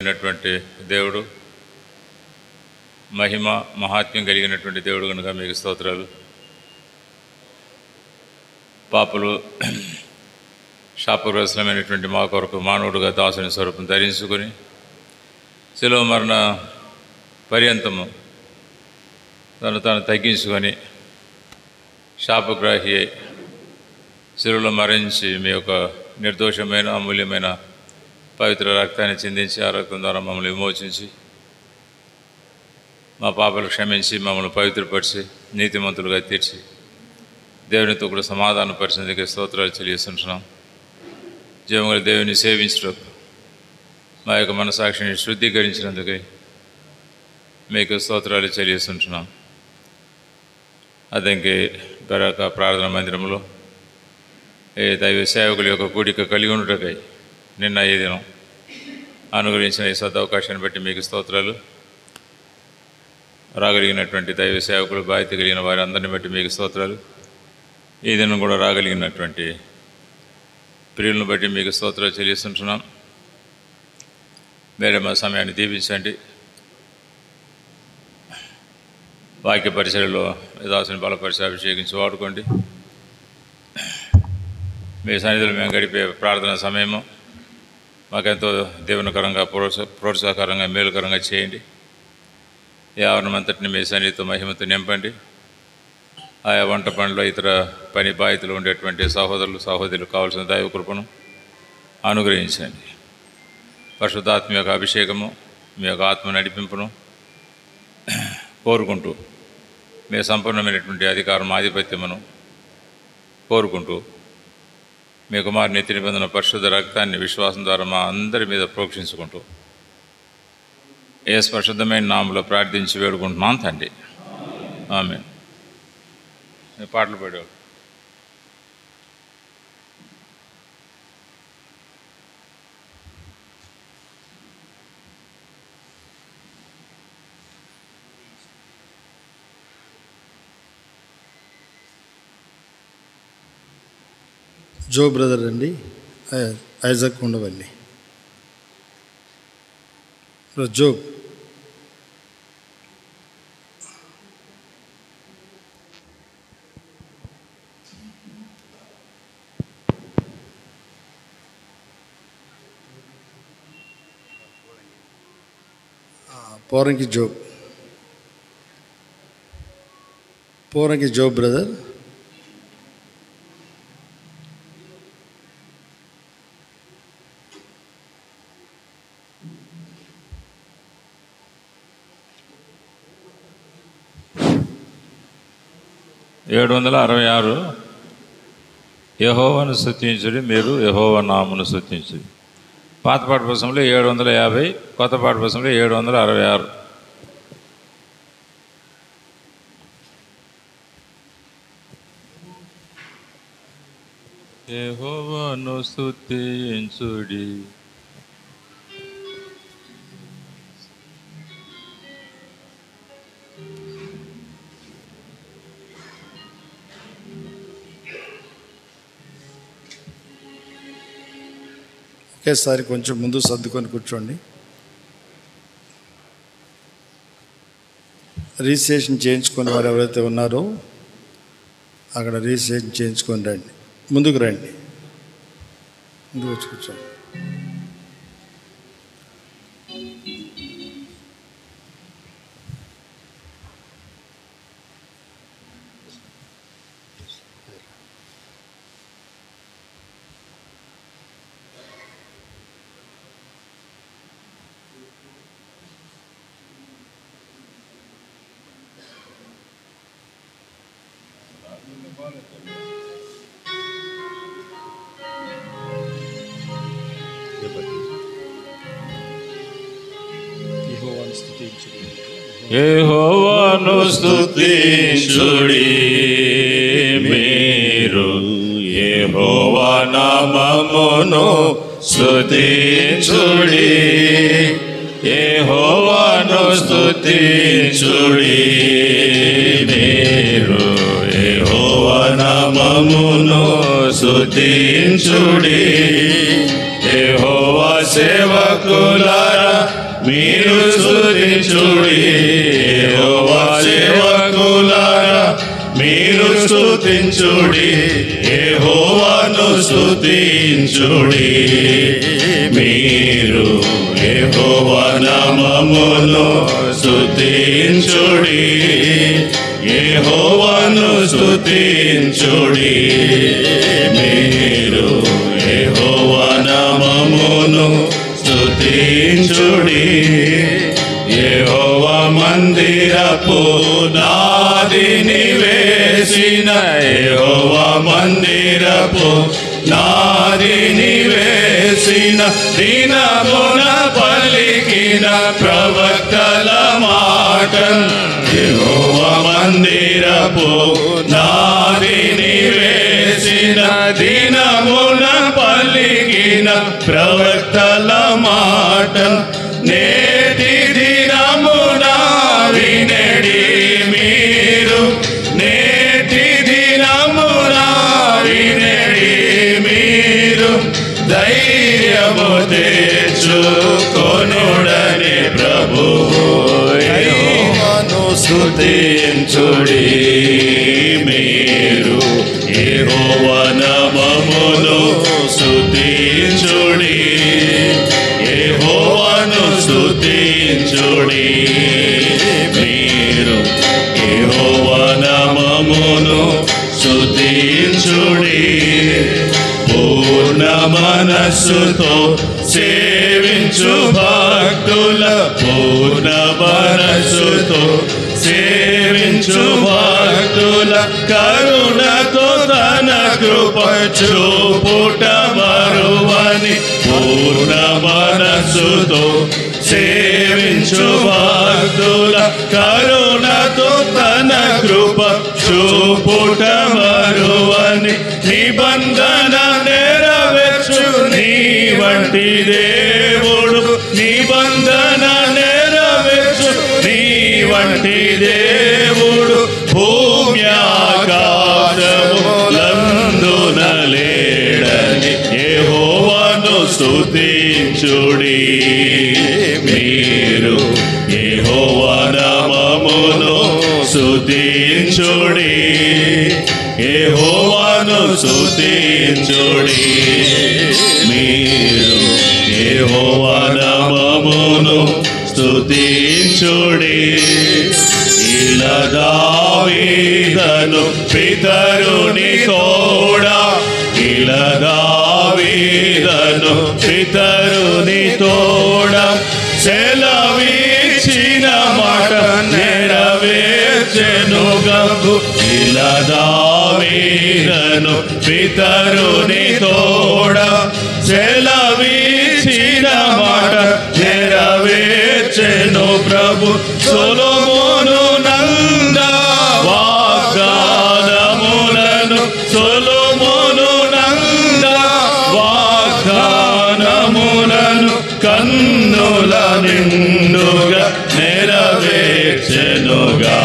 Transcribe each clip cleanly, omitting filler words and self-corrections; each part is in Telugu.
అయినటువంటి దేవుడు, మహిమ మహాత్మ్యం కలిగినటువంటి దేవుడు కనుక మీకు స్తోత్రాలు. పాపలు శాపగ్రస్తమైనటువంటి మా కొరకు మానవుడుగా దాసుని స్వరూపం ధరించుకొని శిలువ మరణ పర్యంతము తను తగ్గించుకొని శాపగ్రాహి శిలువలో మరణించి మీ యొక్క నిర్దోషమైన అమూల్యమైన పవిత్ర రక్తాన్ని చిందించి ఆ రక్తం ద్వారా మమ్మల్ని విమోచించి మా పాపలు క్షమించి మమ్మల్ని పవిత్రపరిచి నీతిమంతులుగా తీర్చి దేవునితో కూడా సమాధానపరిచినందుకే స్తోత్రాలు చెల్లిస్తుంటున్నాం. జీవముగల దేవుని సేవించడం మా యొక్క మనసాక్షిని శుద్ధీకరించినందుకే మీకు స్తోత్రాలు చెల్లిస్తుంటున్నాం. అదంకే బరాక ప్రార్థన మందిరంలో ఏ దైవ సేవకుల యొక్క కూడిక కలిగి ఉండటకై నిన్న ఈ దినం అనుగ్రహించిన ఈ సదవకాశాన్ని బట్టి మీకు స్తోత్రాలు. రాగలిగినటువంటి దైవ సేవకులు, బాధ్యత కలిగిన వారి అందరిని బట్టి మీకు స్తోత్రాలు. ఈ దినం కూడా రాగలిగినటువంటి ప్రియులను బట్టి మీకు స్తోత్రాలు చెల్లిస్తుంటున్నాం. వేరే మా సమయాన్ని దీవించండి. వాక్య పరిచయలో దాసుని బలపరిచి అభిషేకించి వాడుకోండి. మీ సన్నిధిలో మేము గడిపే ప్రార్థన సమయము మాకెంతో దేవునికరంగా ప్రోత్సాహకరంగా మేలుకరంగా చేయండి. ఈ ఆవరణమంతటిని మీ సన్నిధితో మహిమతో నింపండి. ఆయా వంట పనిలో ఇతర పని బాధ్యతలు ఉండేటువంటి సహోదరులు కావాల్సిన దైవ కృపను అనుగ్రహించండి. పరిశుద్ధాత్మ యొక్క అభిషేకము, మీ యొక్క ఆత్మ నడిపింపును కోరుకుంటూ, మీ సంపూర్ణమైనటువంటి అధికారం ఆధిపత్యమును కోరుకుంటూ, మీ కుమారు నిత్య నిబంధన పరిశుద్ధ రక్తాన్ని విశ్వాసం ద్వారా మా అందరి మీద ప్రోక్షించుకుంటూ యేసు పరిశుద్ధమైన నామములో ప్రార్థించి వేడుకుంటున్నాం తండ్రి. ఆమేన్. పాటలు పాడేవాడు. జో బ్రదర్ అండి, Isaac Undavalli. Job Poranki Job brother. (766) యెహోవాను స్తుతించుడి, మీరు యెహోవా నామమును స్తుతించుడి. పాత పాట పుస్తకంలో 750, కొత్త పాట పుస్తకంలో 766. యెహోవాను స్తుతించుడి. ఒకేసారి కొంచెం ముందు సర్దుకొని కూర్చోండి. రిజిస్ట్రేషన్ చేయించుకుని వారు ఎవరైతే ఉన్నారో అక్కడ రిజిస్ట్రేషన్ చేయించుకొని రండి. ముందుకు రండి, ముందుకు వచ్చి కూర్చోండి. యెహోవాను స్తుతించుడి, మీరు యెహోవా నామమును స్తుతించుడి. యెహోవాను స్తుతించుడి, మీరు యెహోవా నామమును స్తుతించుడి. యెహోవా సేవకులారా మీరు స్తుతించుడి. యెహోవా సేవకులారా మీరు స్తుతించుడి. యెహోవాను స్తుతించుడి. మీరు యెహోవా నామమును స్తుతించుడి. యెహోవాను స్తుతించుడి. మీరు యెహోవా నామమును స్తుతించుడి. యెహోవా మందిరపు నాదిని వేసిన యెహోవా మందిరపు నాదిని వేసిన దినమున పలికిన ప్రవక్తల మాటన్ యెహోవా మందిరపు నాదిని వేసిన దినమున పలికిన ప్రవక్తల మాటన్ నేటి దినమున వినడి మీరు. నేటి దినమున వినడి మీరు. ధైర్యము తెచ్చుకొనుడని ప్రభువు యెహోవాను స్తుతించుడి. మీరు యెహోవా నామమును స్తుతించుడి. యెహోవాను స్తుతించుడి. మీరు యెహోవా నామమును స్తుతించుడి. పూర్ణ మనస్సుతో సేవించు భక్తుల పూర్ణ మనస్సుతో సేవించు భక్తుల కరుణతో తన కృప చూపుట మరువని. పూర్ణ మనస్సుతో సేవించు భక్తుల కరుణతో తన కృప చూపుట మరువని. నిబంధన నెరవేర్చు నీ వంటి దేవుడు. నిబంధన నెరవేర్చు నీ వంటి దేవుడు. భూమి ఆకాశములందున లేడని యెహోవాను స్తుతించుడి. మీరు యెహోవా నామమును స్తుతించుడి. యెహోవాను స్తుతించుడి. మీరు యెహోవా నామమును స్తుతించుడి. ఇలా దావీదను పితరుని తోడా. ఇలా దావీదను పితరుని తోడా. సెలవిచ్చిన మాట నెరవేర్చెను గగు. ఇలా దావీదను పితరుని తోడా. సెలవిచ్చిన మాట నెరవేర్చెను ప్రభు. సొలొమోను నంద వాగ్దానములను సొలొమోను నంద వాగ్దానములను కన్నుల నిండుగా నెరవేర్చెనుగా.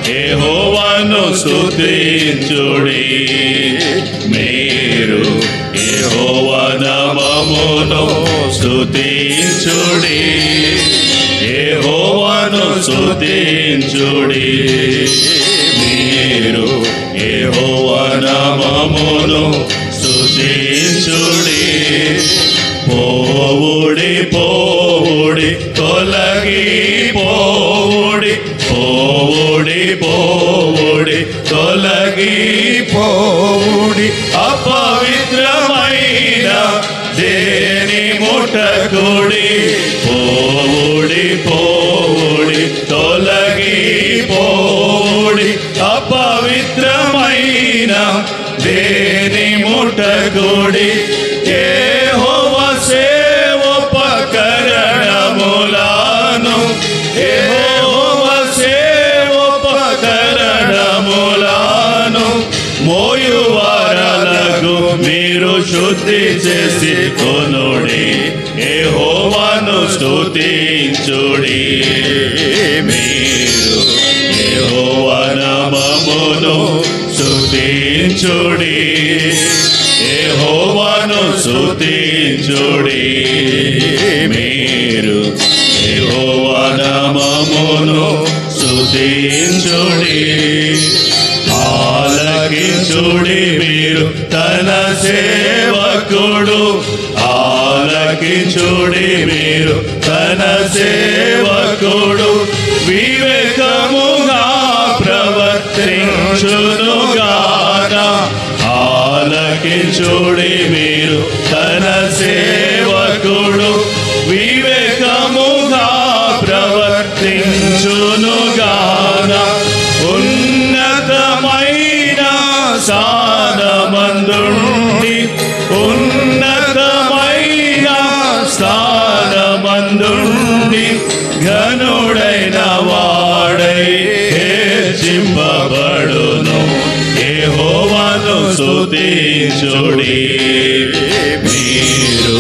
యెహోవాను స్తుతించుడి. మీరు యెహోవా నామమును స్తుతించుడి. యెహోవాను స్తుతించుడి. మీరు యెహోవా నామమును స్తుతించుడి. పోవుడి పోవుడి తొలగి పోవుడి. పోవుడి పోవుడి తొలగి పోవుడి. అపవిత్రమైన దేని ముట్టకుడి. పోవుడి పోవుడి తొలగి పోవుడి. అపవిత్రమైన దేని ముట్టకుడి. యెహోవా సేవోపకరణములను యెహోవా సేవోపకరణములను మోయువారలకు మీరు శుద్ధి చేసి కొనుడి. యెహోవాను స్తుతించుడి. మీరు యెహోవా నామమును స్తుతించుడి. యెహోవాను స్తుతించుడి. మీరు యెహోవా నామమును స్తుతించుడి. ఆలకించుడి మీరు తన సేవకుడు, ఆలకించుడి మీరు తన సేవకుడు. వివేకముగా ప్రవర్తించునుగాక, ఆలకించుడి మీరు తన సేవకుడు. వివేకముగా ప్రవర్తించునుగాక, ఉన్నతమైన స్థానమందుండి, ఉన్నతమైన స్థానమందుండి ఘనుడైన వాడై హెచ్చింపబడును. యెహోవాను స్తుతించుడి. మీరు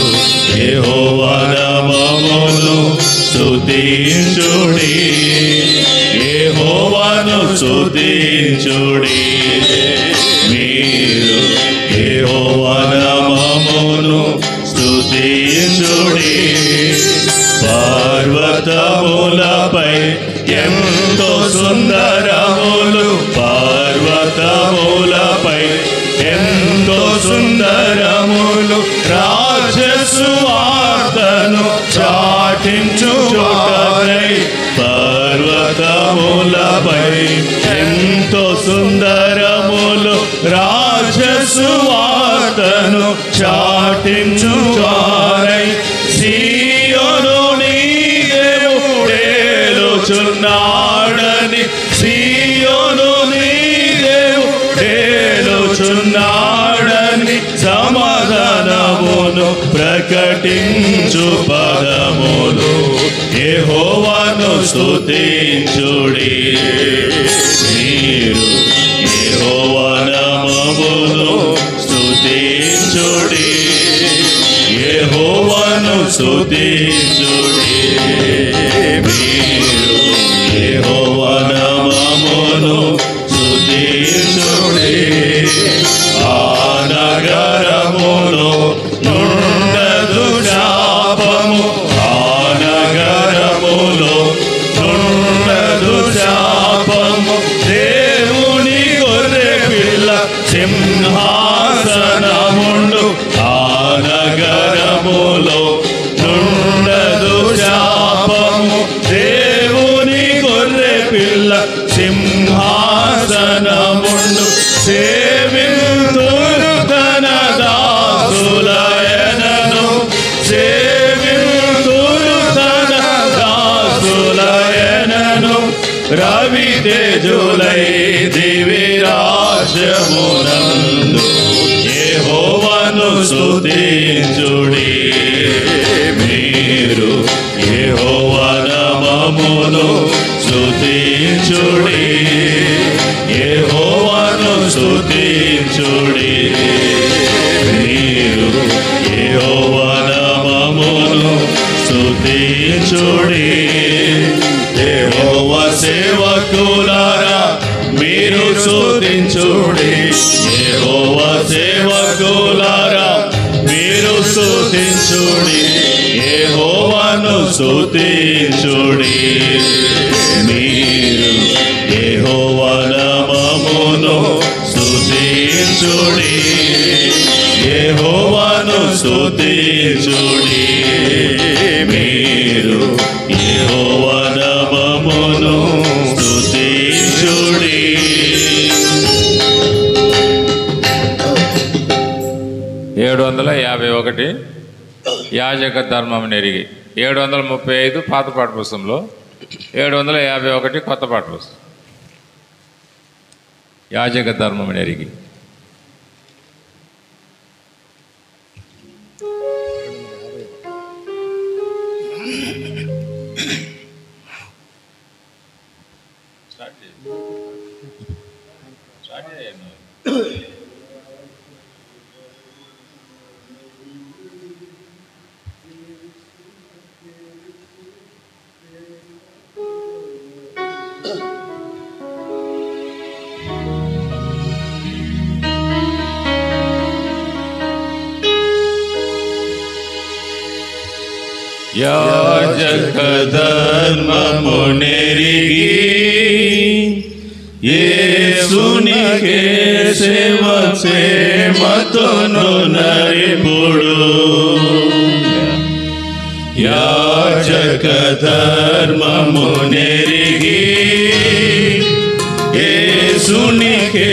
యెహోవా నామమును స్తుతించుడి. యెహోవాను స్తుతించుడి. మీరు యెహోవా నామమును స్తుతించుడి. పర్వతములపై ఎంతో సుందరములు, పర్వతములపై ఎంతో సుందరములు రాజసువార్తను చాటించుటకై. పర్వతములపై ఎంతో సుందరములు రాజసువార్తను చాటించువారై. సీయోను నీ దేవుడేలుచున్నాడని, సీయోను నీ దేవుడేలుచున్నాడని సమాధానమును ప్రకటించు పదములు. యెహోవాను స్తుతించుడి. మీరు యెహోవా నామమును స్తుతించుడి. యెహోవాను స్తుతించుడి. మీరు యెహోవా నామమును స్తుతించుడి. ఆ నగరములో నుండదు శాపము, ఆ నగరములో నుండదు శాపము. దేవుని గొర్రె పిల్ల సింహాసనముండు, ఆ నగరములో నుండదు శాపము. దేవుని గొర్రె పిల్ల సింహాసనముండు. సేవింతురు తన దాసులయనను, సేవింతురు తన దాసులయనను. రవి తేజులై దివిరాజమునందు యెహోవాను స్తుతించుడి. మీరు యెహోవా నామమును స్తుతించుడి. యెహోవాను స్తుతించుడి. మీరు యెహోవా నామమును స్తుతించుడి. యెహోవా సేవకులారా మీరు స్తుతించుడి. యెహోవా సేవకులారా మీరు స్తుతించుడి. యెహోవాను స్తుతించుడి. మీరు యెహోవా నామమును స్తుతించుడి. యెహోవాను స్తుతించుడి. మీరు యెహోవా నామమును స్తుతించుడి. 751 యాజక ధర్మం నెరిగి. 735 పాత పాఠ పుస్తకంలో, 751 కొత్త పాఠ పుస్తకం. యాజక ధర్మం నెరిగి. యాజక యాజక ధర్మము నెరిగి యేసునికే సేవ సేమతోను నరిపుడు యాజక ధర్మము నెరిగి యేసునికే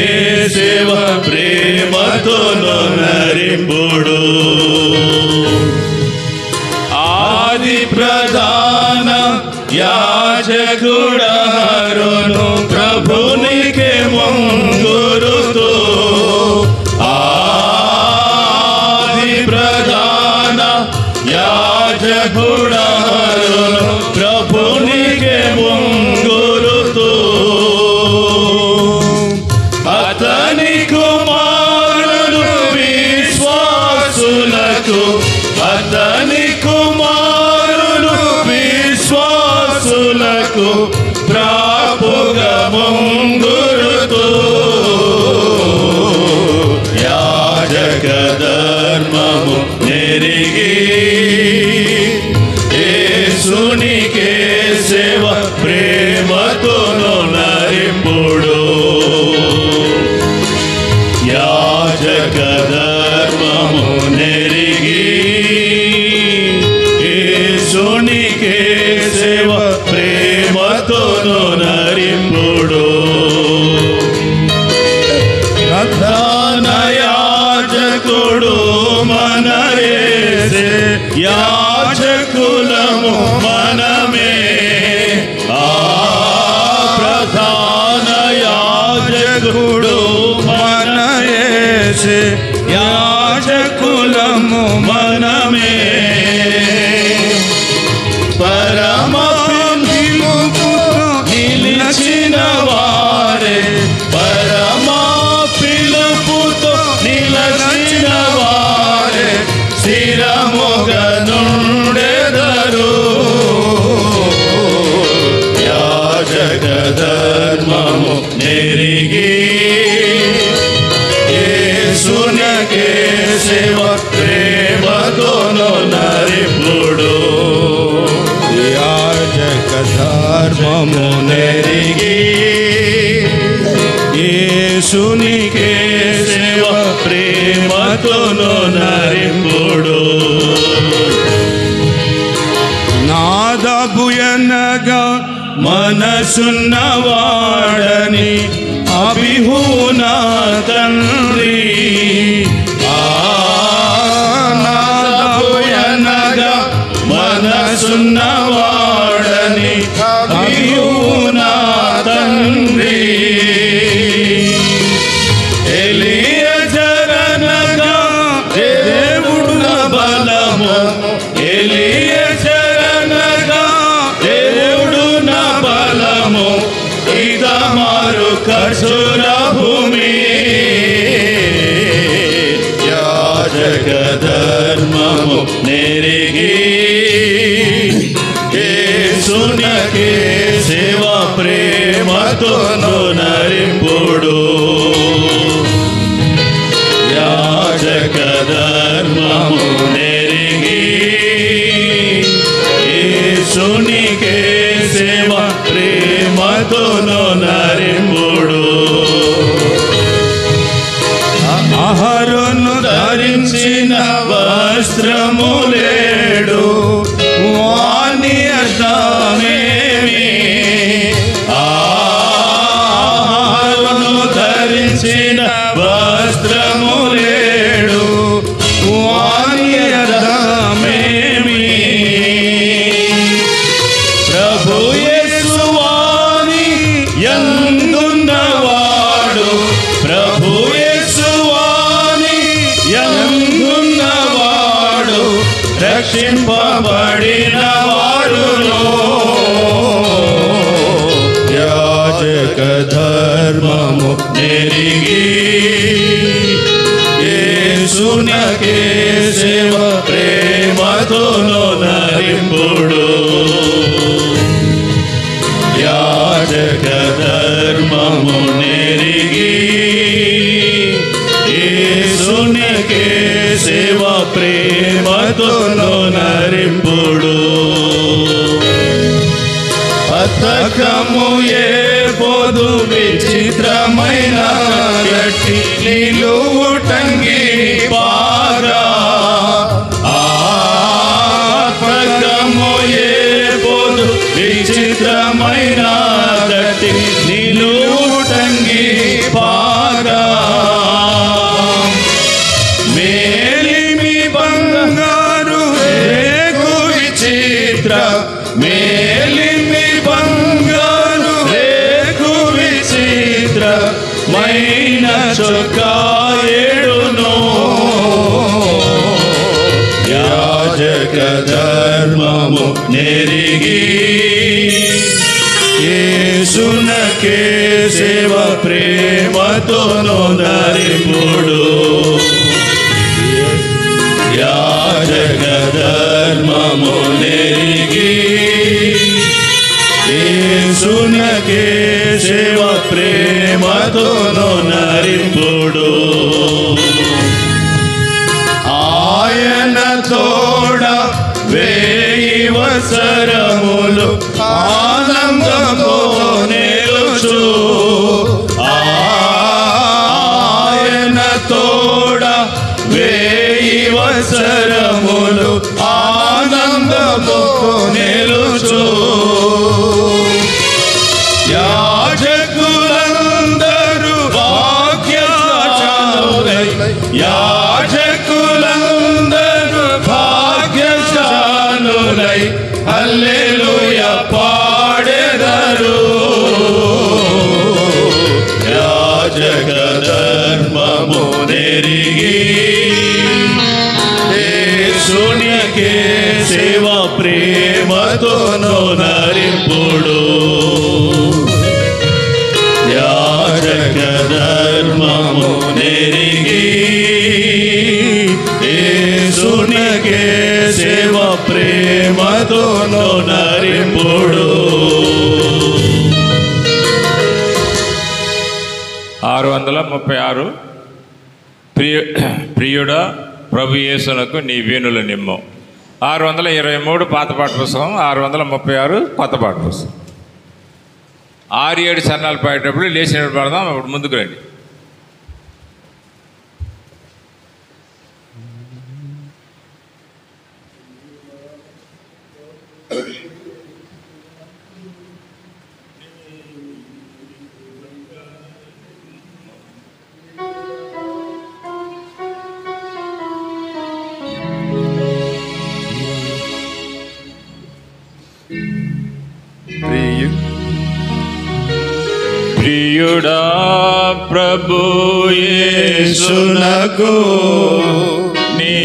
సేవ ప్రేమతోను నరిపుడు ఆది ప్రధాన యాజకుడారును ప్రభునికే ముంగురుతో ఆది ప్రధాన యాజకుడారును ప్రభునికే ముంగురుతో అతని కుమారుడు విశ్వాసులకు అతని కుమారుడు విశ్వాసులకు ప్రాపుగా ముంగురుతో యాజక ధర్మము నెరిగి యేసునికే సేవ ప్రేమతోను నరిపుడు యాజక ధర్మము నెరిగి యేసునికే సేవ ప్రేమతోను నరిపుడు ప్రధాన యాజకుడు మన యేసే యాజకులము మనమే ప్రధాన యాజకుడు మన యేసే యాజకులము మనమే పరమ నిలిచిన వారే పరమ పిలుపుతో నిలిచిన వారే స్థిరముగా నుండెదరు యాజక ధర్మము నెరిగి యేసునికే సేవ ప్రేమతోను నరిపుడు యాజక ధర్మము నెరిగి యేసునికే సేవ ప్రేమతోను నరిపుడు నాదబుయనగా మనసున్నవాడని అభిహూన తండ్రి నాదబుయనగా మనసున్నవాడని అభిహూన తండ్రి ఎలియజరనగా దేవుడు బలము ఎలియజరనగా దేవుడు బలము ఇదమారు కసుర భూమి యాజక ధర్మము నెరిగి యేసునికే సేవ ప్రేమతోను నరిపుడు యాజక ధర్మము నెరిగి యేసునికే సేవ ప్రేమతోను నరిపుడు అహరోను ధరించిన వస్త్రములేడు వాని అర్థమేమి అహరోను ధరించిన వస్త్రములేడు వాని అర్థమేమి ప్రభు యేసు వాని యందున్నవాడు ప్రభు యేసు వాని యందున్నవాడు రక్షింపబడిన వాడును యాజక ధర్మము నెరిగి యేసునికే సేవ ప్రేమతోను నరిపుడు యాజక ధర్మము నెరిగి యేసునికే సేవ ప్రేమతోను పథకము ఏ పొదు విచిత్రమైన గట్టి నిలువుటంగి పాగా పథకము ఏ పొదు విచిత్రమైన గట్టి నిలువుటంగి పాగా మేలిమి బంగారు రేకు విచిత్ర మేలిమి బంగారు రేకు విచిత్ర మైన చొక్కాయేడును యాజక ధర్మము నెరిగి యేసునకే సేవ ప్రేమతోను నరిపుడు యాజక ధర్మము నెరిగి యేసునకే సేవ ప్రేమతోను నరిపుడు ఆయన తోడ 1000 వత్సరములు ఆనందముతో నిలుచు ఆయన తోడ 1000 వత్సరములు ఆనందముతో నిలుచు యాజకులందరూ భాగ్యశాలులై యాజకులందరూ భాగ్యశాలులై హల్లెలూయా పాడెదరు యాజక ధర్మము నెరిగి యేసునికే సేవ ప్రేమతోను నరింపుడు యాజక ధర్మము నెరిగి యేసునికే సేవ ప్రేమతోను నరింపుడు 636 ప్రియుడా ప్రభు యేసునకు నీ వీణుల నిమ్ము. 623 పాత పాట పుస్తకం, 636 కొత్త పాట పుస్తకం. 6-7 చరణాలు పాడేటప్పుడు లేచినప్పుడు పాడదాం. అప్పుడు ముందుకు రండి. ప్రియుడా ప్రభు యేసునకు నీ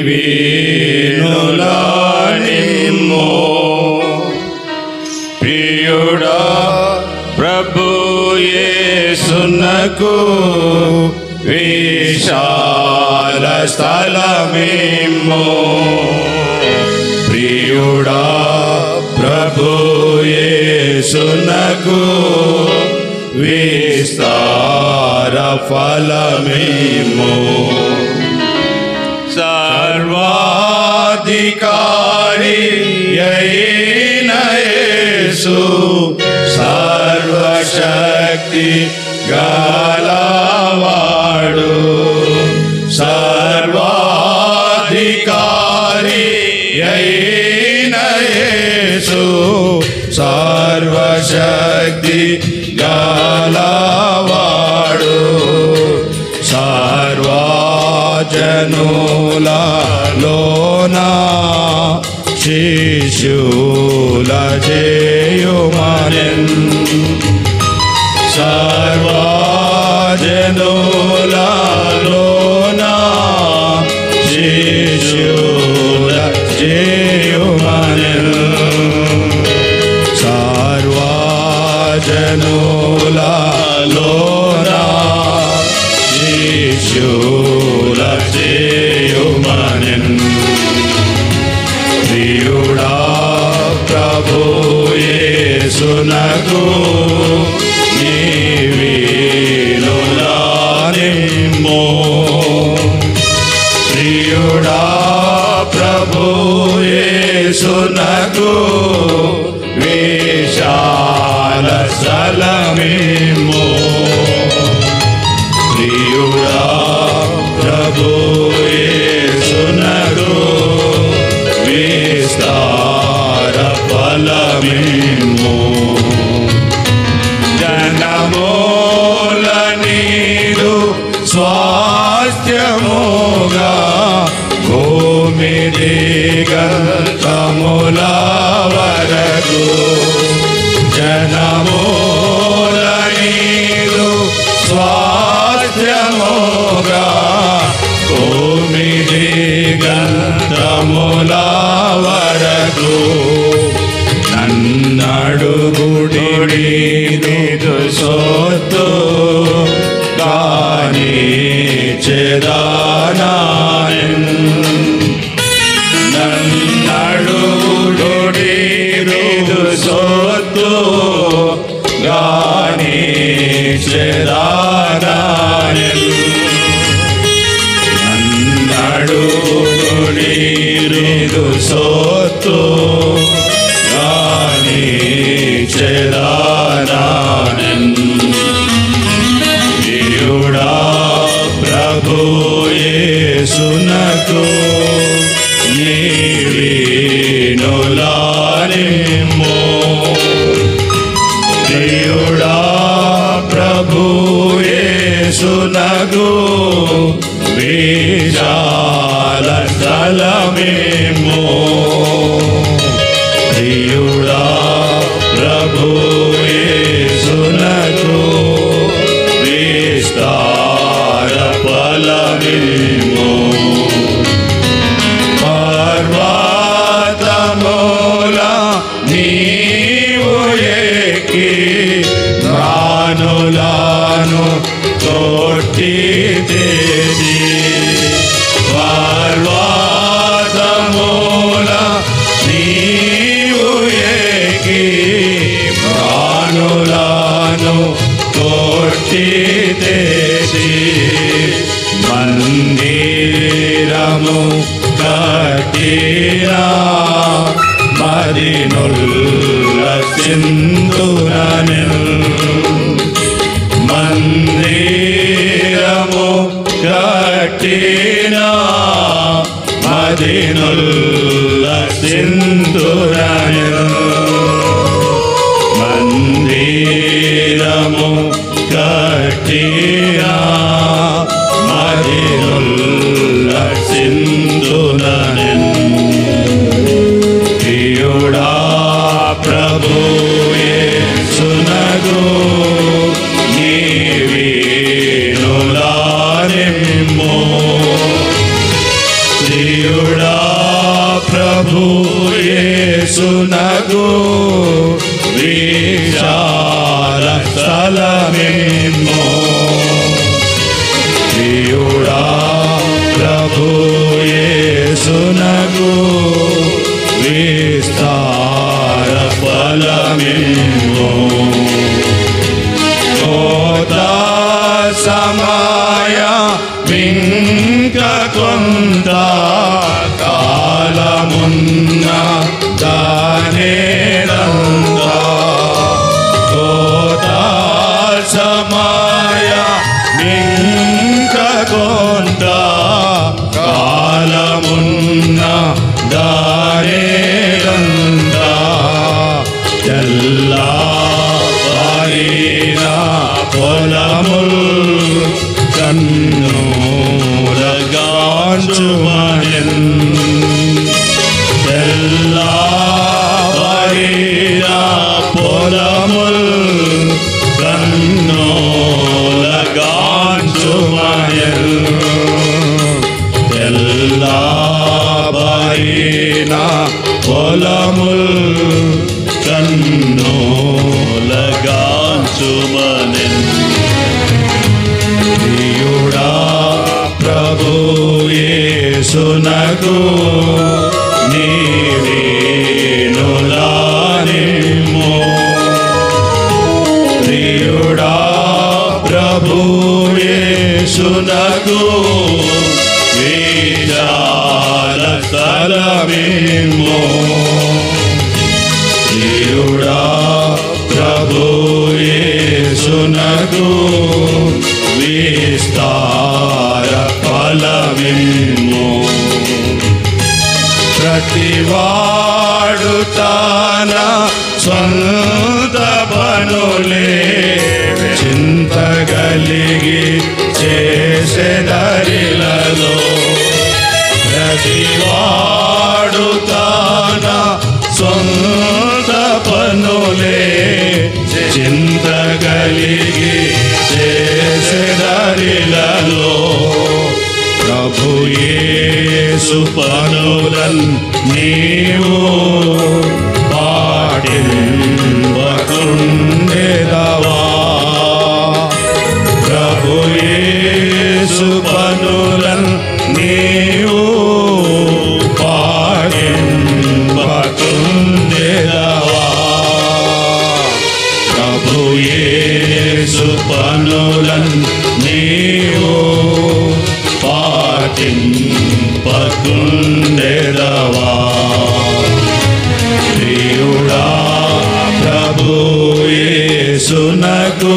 వీణుల నిమ్ము. ప్రియుడా ప్రభు యేసునకు విశాల స్థలమిమ్ము. ప్రియుడా ప్రభు యేసునకు విస్తార ఫలమిమ్ము. సర్వాధికారి అయిన యేసు సర్వశక్తి గలవాడు. సర్వాధికారి అయిన యేసు సర్వశక్తి గలవాడు. సర్వజనులలోన శిష్యుల చేయుమనెన్. సర్వజనులలోన శిష్యుల చేయుమనెన్. సర్వజనులలోన శిష్యుల చేయుమనెన్. ప్రియుడా ప్రభు యేసునకు నీ వీణుల నిమ్ము. ప్రియుడా ప్రభు యేసునకు విశాల ఫలమేమో జనమూల నీదు స్వాస్థ్యముగా భూమి దిగంతముల వరకు జనమూల నీదు స్వాస్థ్యముగా భూమి దిగంతముల వరకు నన్నడుగుడి నీదు సొత్తు గాని చెదానాయన్ నన్నడుగుడి నీదు సొత్తు గాని చెదానాయన్ నన్నడుగుడి నీదు సొత్తు గాని చెదానాయన్ ప్రియుడా ప్రభు యేసునకు నీవినులానిమ్మో ప్రియుడా ప్రభు యేసునకు విశాల స్థలమేమో ప్రియుడా ప్రభు యేసునకు విస్తార ఫలమేమో పర్వతముల నీవు ఎక్కి ప్రాణులను తోటి తెసి పర్వతముల నీవు ఎక్కి ప్రాణులను తోటి తెసి మందిరము కట్టినా మదినుల్ల సింధురనిల్ మందిరము కట్టినా మదినుల్ల సింధురనిల్ మందిరము కట్టినా మదినుల్ల సింధురనిల్ ప్రియుడా ప్రభు యేసునకు నీవినులానిమ్మో ప్రియుడా ప్రభు యేసునకు విశాల స్థలమేమో ప్రియుడా ప్రభు యేసునకు విస్తార ఫలమేమో కోత సమయ మింక కొంత కాలమున్న దానేరంతా కోత సమయ మింక కొంత కాలమున్న దానేరంతా తెల్లవారిన పొలముల్ కన్నులగాంచుమనెన్ తెల్లవారిన పొలముల్ కన్నులగాంచుమనెన్ తెల్లవారిన పొలముల్ కన్నులగాంచుమనెన్ ప్రియుడా ప్రభు యేసునకు నీవినులానిమ్మో ప్రియుడా ప్రభు యేసునకు విశాల స్థలమేమో ప్రియుడా ప్రభు యేసునకు విస్తార ఫలమేమో ప్రతివాడు ప్రతివాడు తన స్వంత పనులే చింతగలిగి చేసెదరిలలో ప్రతివాడు తన స్వంత పనులే చింతగలిగి చేసెదరిలలో ప్రభు యేసు పనులన్ నీవు పాటింపకుండెదవా ప్రభు యేసు పనులన్ నీవు పాటింపకుండెదవా ప్రభు యేసు పనులన్ నీవు పాటింపకుండెదవా ప్రియుడా ప్రభు యేసునకు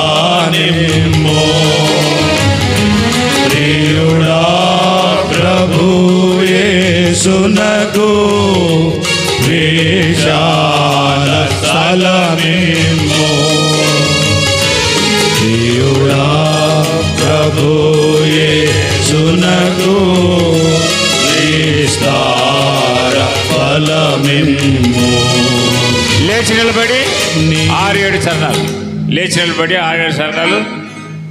నీవినులానిమ్ము ప్రియుడా ప్రభు యేసునకు విశాల స్థలమిమ్ము ప్రియుడా ప్రభు యేసునకు విస్తార ఫలమిమ్ము. లేచి నిలబడి 6-7 చరణాలు. లేచి నిలబడి 6-7 చరణాలు.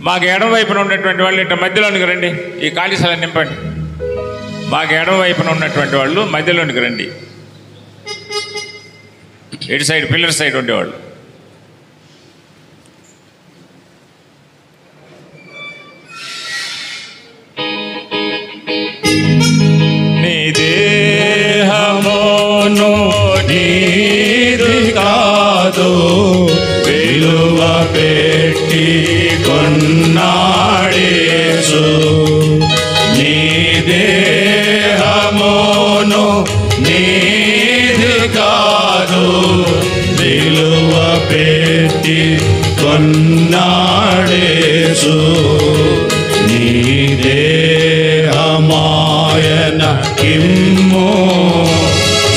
మాకు ఎడమ వైపున ఉన్నటువంటి వాళ్ళు ఇట్లా మధ్యలోనికి రండి. ఈ ఖాళీ స్థలం నింపండి. మాకు ఎడమ వైపున ఉన్నటువంటి వాళ్ళు మధ్యలోనికి రండి. ఇటు సైడ్ పిల్లర్ సైడ్ ఉండేవాళ్ళు. నీ దేహమును నీది కాదు విలువ పెట్టి కొన్నాడేసు నీ దేహమును నీది కాదు విలువ పెట్టి కొన్నాడేసు నీ దేహమాయన కిమ్ము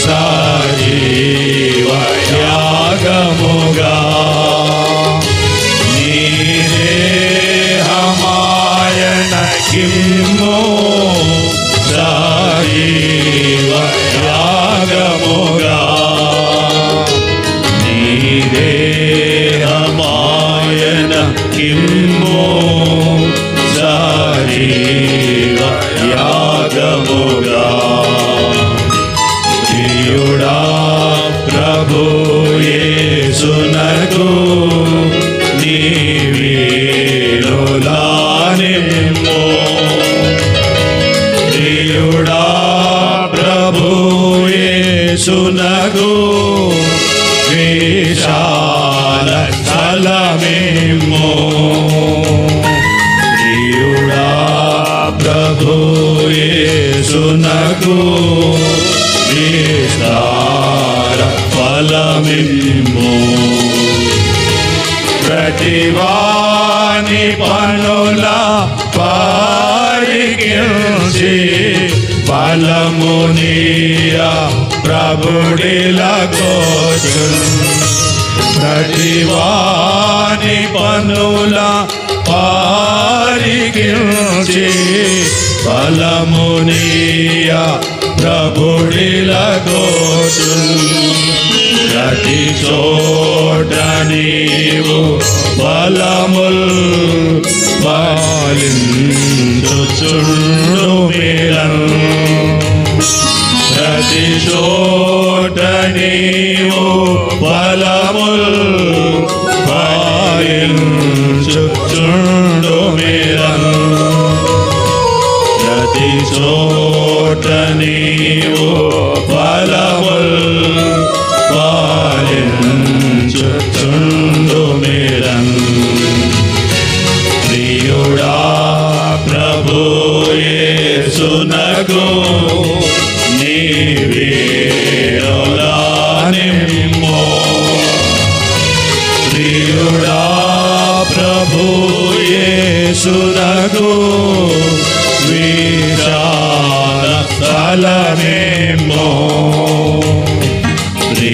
సజీవ యాగముగా నీ దేహమాయన కిమ్ము సజీవ యాగముగా నీ దేహమాయన కిమ్ము సజీవ యాగముగా ప్రియుడా ప్రభు యేసునకు నీవినులానిమ్ము ప్రియుడా ప్రభు యేసునకు విశాల స్థలమిమ్ము ప్రియుడా ప్రభు యేసునకు విస్తార ఫలమిమ్ము ప్రతివాని పనుల పరికించి ఫలమునియ ప్రభుడిల కోచున్ ప్రతివాని పనుల పరికించి ఫలమునియ ప్రభుడిల కోచున్ ప్రతి చోట నీవు ఫలముల్ పాలించుచుండు మిలన్ ప్రతి చోట నీవు ఫలముల్ పాలించుచుండు మిలన్ ప్రతి చోట నీవు ఫలముల్ పాలించుచుండు మిలన్ ప్రియుడా ప్రభు యేసునకు నీవినులానిమ్ము ప్రియుడా ప్రభు యేసునకు విశాల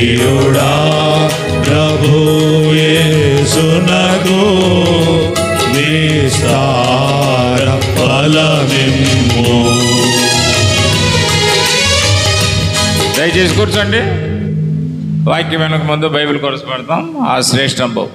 ప్రియుడా ప్రభు యేసునకు విస్తార ఫలమిమ్ము. దయచేసి కూర్చోండి. వాక్యం వెనక ముందు బైబిల్ కొరసు పెడతాం. ఆ శ్రేష్టంబు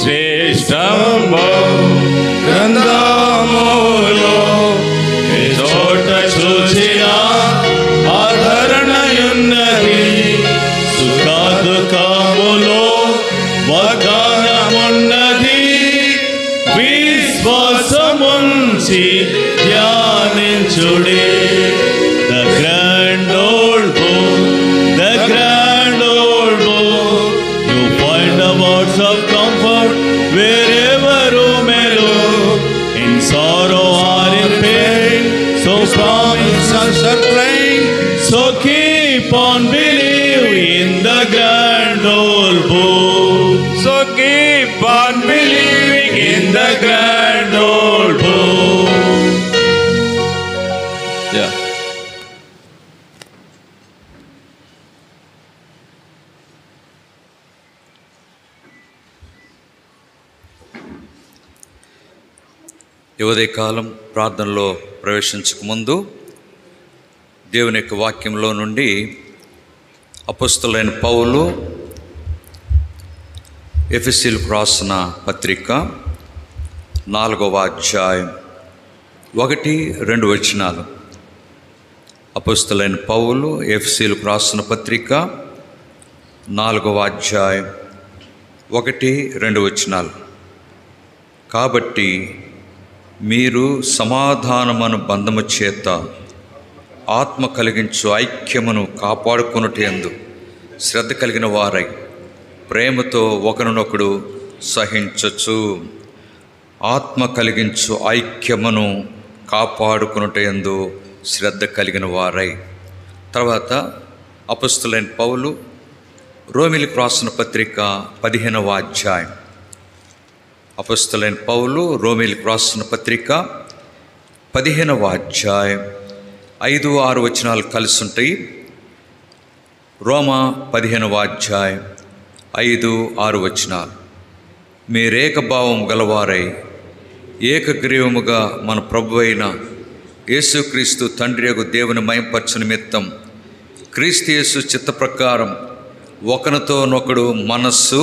శ్రేష్టంబు గ్రంథములో ఏ చోట చూసిన ఆదరణయున్నది. సుఖదుఖములో వాగ్దానమున్నది. విశ్వాసముంచి ధ్యానించుడే. The grand old book, the grand old book. You find the words of comfort wherever you may look. In sorrow or in pain, so promises are plain. So keep on believing in the grand old book. So keep on believing In the grand old book. Yeah. ఈ ఉదయకాలం ప్రార్థనలో ప్రవేశించక ముందు దేవుని యొక్క వాక్యంలో నుండి అపొస్తలుడైన పౌలు ఎఫెసీయులకు రాసిన పత్రిక 4వ అధ్యాయం 1-2 వచనాలు. అపొస్తలుడైన పౌలు ఎఫెసీయులకు రాసిన పత్రిక 4వ అధ్యాయం 1-2 వచనాలు. కాబట్టి మీరు సమాధానమను బంధము చేత ఆత్మ కలిగించు ఐక్యమును కాపాడుకొనుటయందు శ్రద్ధ కలిగిన వారై ప్రేమతో ఒకరినొకడు సహించచ్చు. ఆత్మ కలిగించు ఐక్యమును కాపాడుకొనుటయందు శ్రద్ధ కలిగిన వారై. తర్వాత అపొస్తలుడైన పౌలు రోమీయులకు రాసిన పత్రిక 15వ అధ్యాయం. అపొస్తలుడైన పౌలు రోమీయులకు రాసిన పత్రిక 15వ అధ్యాయం 5-6 వచనాలు కలిసి ఉంటాయి. రోమా 15వ అధ్యాయం 5-6 వచనాలు. మీరేకభావం గలవారై ఏకగ్రీవముగా మన ప్రభు అయిన యేసుక్రీస్తు తండ్రి యొక్క దేవుని మహిమపరచు నిమిత్తం క్రీస్తు యేసు చిత్త ప్రకారం ఒకనితోనొకడు మనస్సు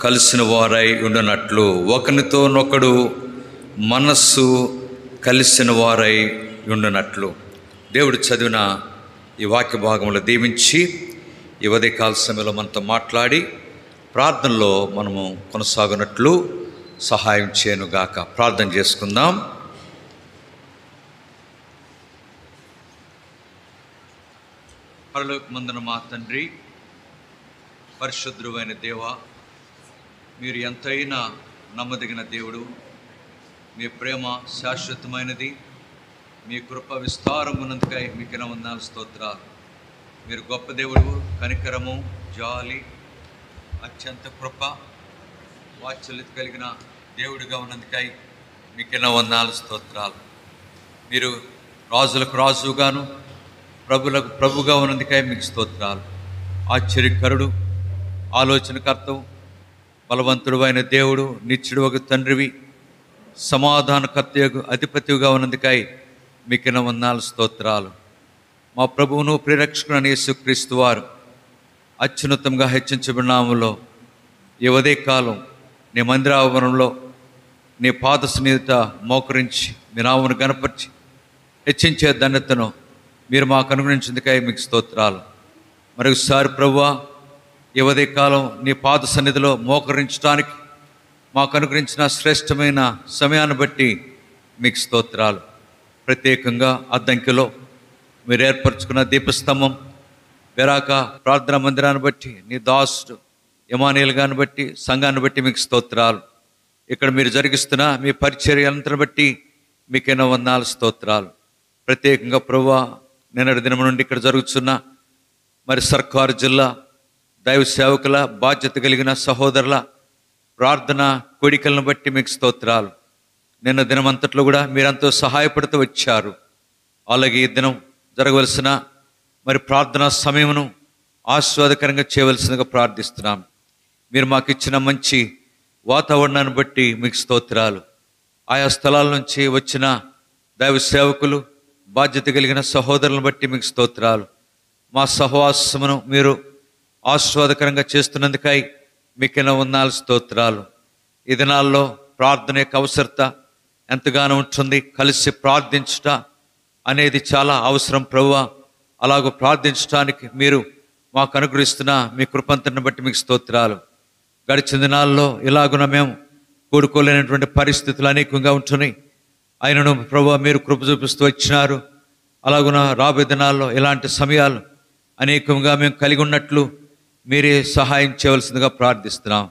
కలిసిన వారై ఉండునట్లు. ఒకనితోనొకడు మనస్సు కలిసిన వారై ఉండునట్లు. దేవుడు చదివిన ఈ వాక్య భాగంలో దీవించి ఈ ఉదయకాల సమయంలో మనతో మాట్లాడి ప్రార్థనలో మనము కొనసాగునట్లు సహాయం చేయనుగాక. ప్రార్థన చేసుకుందాం. పరలోకమందున మా తండ్రి, పరిశుద్ధుడైన దేవా, మీరు ఎంతైనా నమ్మదగిన దేవుడు. మీ ప్రేమ శాశ్వతమైనది. మీ కృప విస్తారమున్నందుకై మీకు వందనాలు, స్తోత్రాలు. మీరు గొప్ప దేవుడు, కనికరము, జాలి, అత్యంత కృప, వాత్సల్యత కలిగిన దేవుడిగా ఉన్నందుకై మీకు వందనాలు, స్తోత్రాలు. మీరు రాజులకు రాజుగాను ప్రభులకు ప్రభుగా ఉన్నందుకై మీకు స్తోత్రాలు. ఆశ్చర్యకరుడు, ఆలోచనకర్తవు, బలవంతుడు అయిన దేవుడు, నిత్యుడు ఒక తండ్రివి, సమాధానకర్తయగు అధిపతిగా ఉన్నందుకై మీకు వందనాలు, స్తోత్రాలు. మా ప్రభువును ప్రియరక్షకుడైన యేసుక్రీస్తు వారు అత్యున్నతంగా హెచ్చించబడిన నామములో ఈ ఉదయకాలం నీ మందిరావరణంలో నీ పాద సన్నిధిత మోకరించి మీ నామమును గణపరిచి హెచ్చించే ధన్యతను మీరు మాకు అనుగ్రహించేందుకై మీకు స్తోత్రాలు. మరొకసారి ప్రభువా, ఈ ఉదయకాలం నీ పాద సన్నిధిలో మోకరించడానికి మాకు అనుగ్రహించిన శ్రేష్టమైన సమయాన్ని బట్టి మీకు స్తోత్రాలు. ప్రత్యేకంగా అద్దంకిలో మీరు ఏర్పరచుకున్న దీపస్తంభం, బెరాక ప్రార్థనా మందిరాన్ని బట్టి, నీ దాసుడు యమానీయులు గారిని బట్టి, సంఘాన్ని బట్టి మీకు స్తోత్రాలు. ఇక్కడ మీరు జరిగిస్తున్న మీ పరిచర్యలంతని బట్టి మీకైనా వందనాలు, స్తోత్రాలు. ప్రత్యేకంగా ప్రభువా, నిన్నటి దినం నుండి ఇక్కడ జరుగుతున్న మరి సర్కారు జిల్లా దైవ సేవకుల, బాధ్యత కలిగిన సహోదరుల ప్రార్థన కోడికలను బట్టి మీకు స్తోత్రాలు. నిన్న దినమంతట్లో కూడా మీరంతా సహాయపడుతూ వచ్చారు. అలాగే ఈ దినం జరగవలసిన మరి ప్రార్థనా సమయమును ఆస్వాదకరంగా చేయవలసిందిగా ప్రార్థిస్తున్నాం. మీరు మాకు ఇచ్చిన మంచి వాతావరణాన్ని బట్టి మీకు స్తోత్రాలు. ఆయా స్థలాల నుంచి వచ్చిన దైవ సేవకులు, బాధ్యత కలిగిన సహోదరులను బట్టి మీకు స్తోత్రాలు. మా సహవాసమును మీరు ఆస్వాదకరంగా చేస్తున్నందుకై మీకెన్నో వందనాలు, స్తోత్రాలు. ఈ దినాల్లో ప్రార్థన యొక్క అవసరత ఎంతగానో ఉంటుంది. కలిసి ప్రార్థించుట అనేది చాలా అవసరం ప్రభువా. అలాగూ ప్రార్థించడానికి మీరు మాకు అనుగ్రహిస్తున్న మీ కృపంతని బట్టి మీకు స్తోత్రాలు. గడిచిన దినాల్లో ఇలాగున మేము కూడుకోలేనటువంటి పరిస్థితులు అనేకంగా ఉంటున్నాయి. అయినను ప్రభువా మీరు కృప చూపిస్తూ వచ్చినారు. అలాగున రాబోయే దినాల్లో ఇలాంటి సమయాలు అనేకంగా మేము కలిగి ఉన్నట్లు మీరే సహాయం చేయవలసిందిగా ప్రార్థిస్తున్నాం.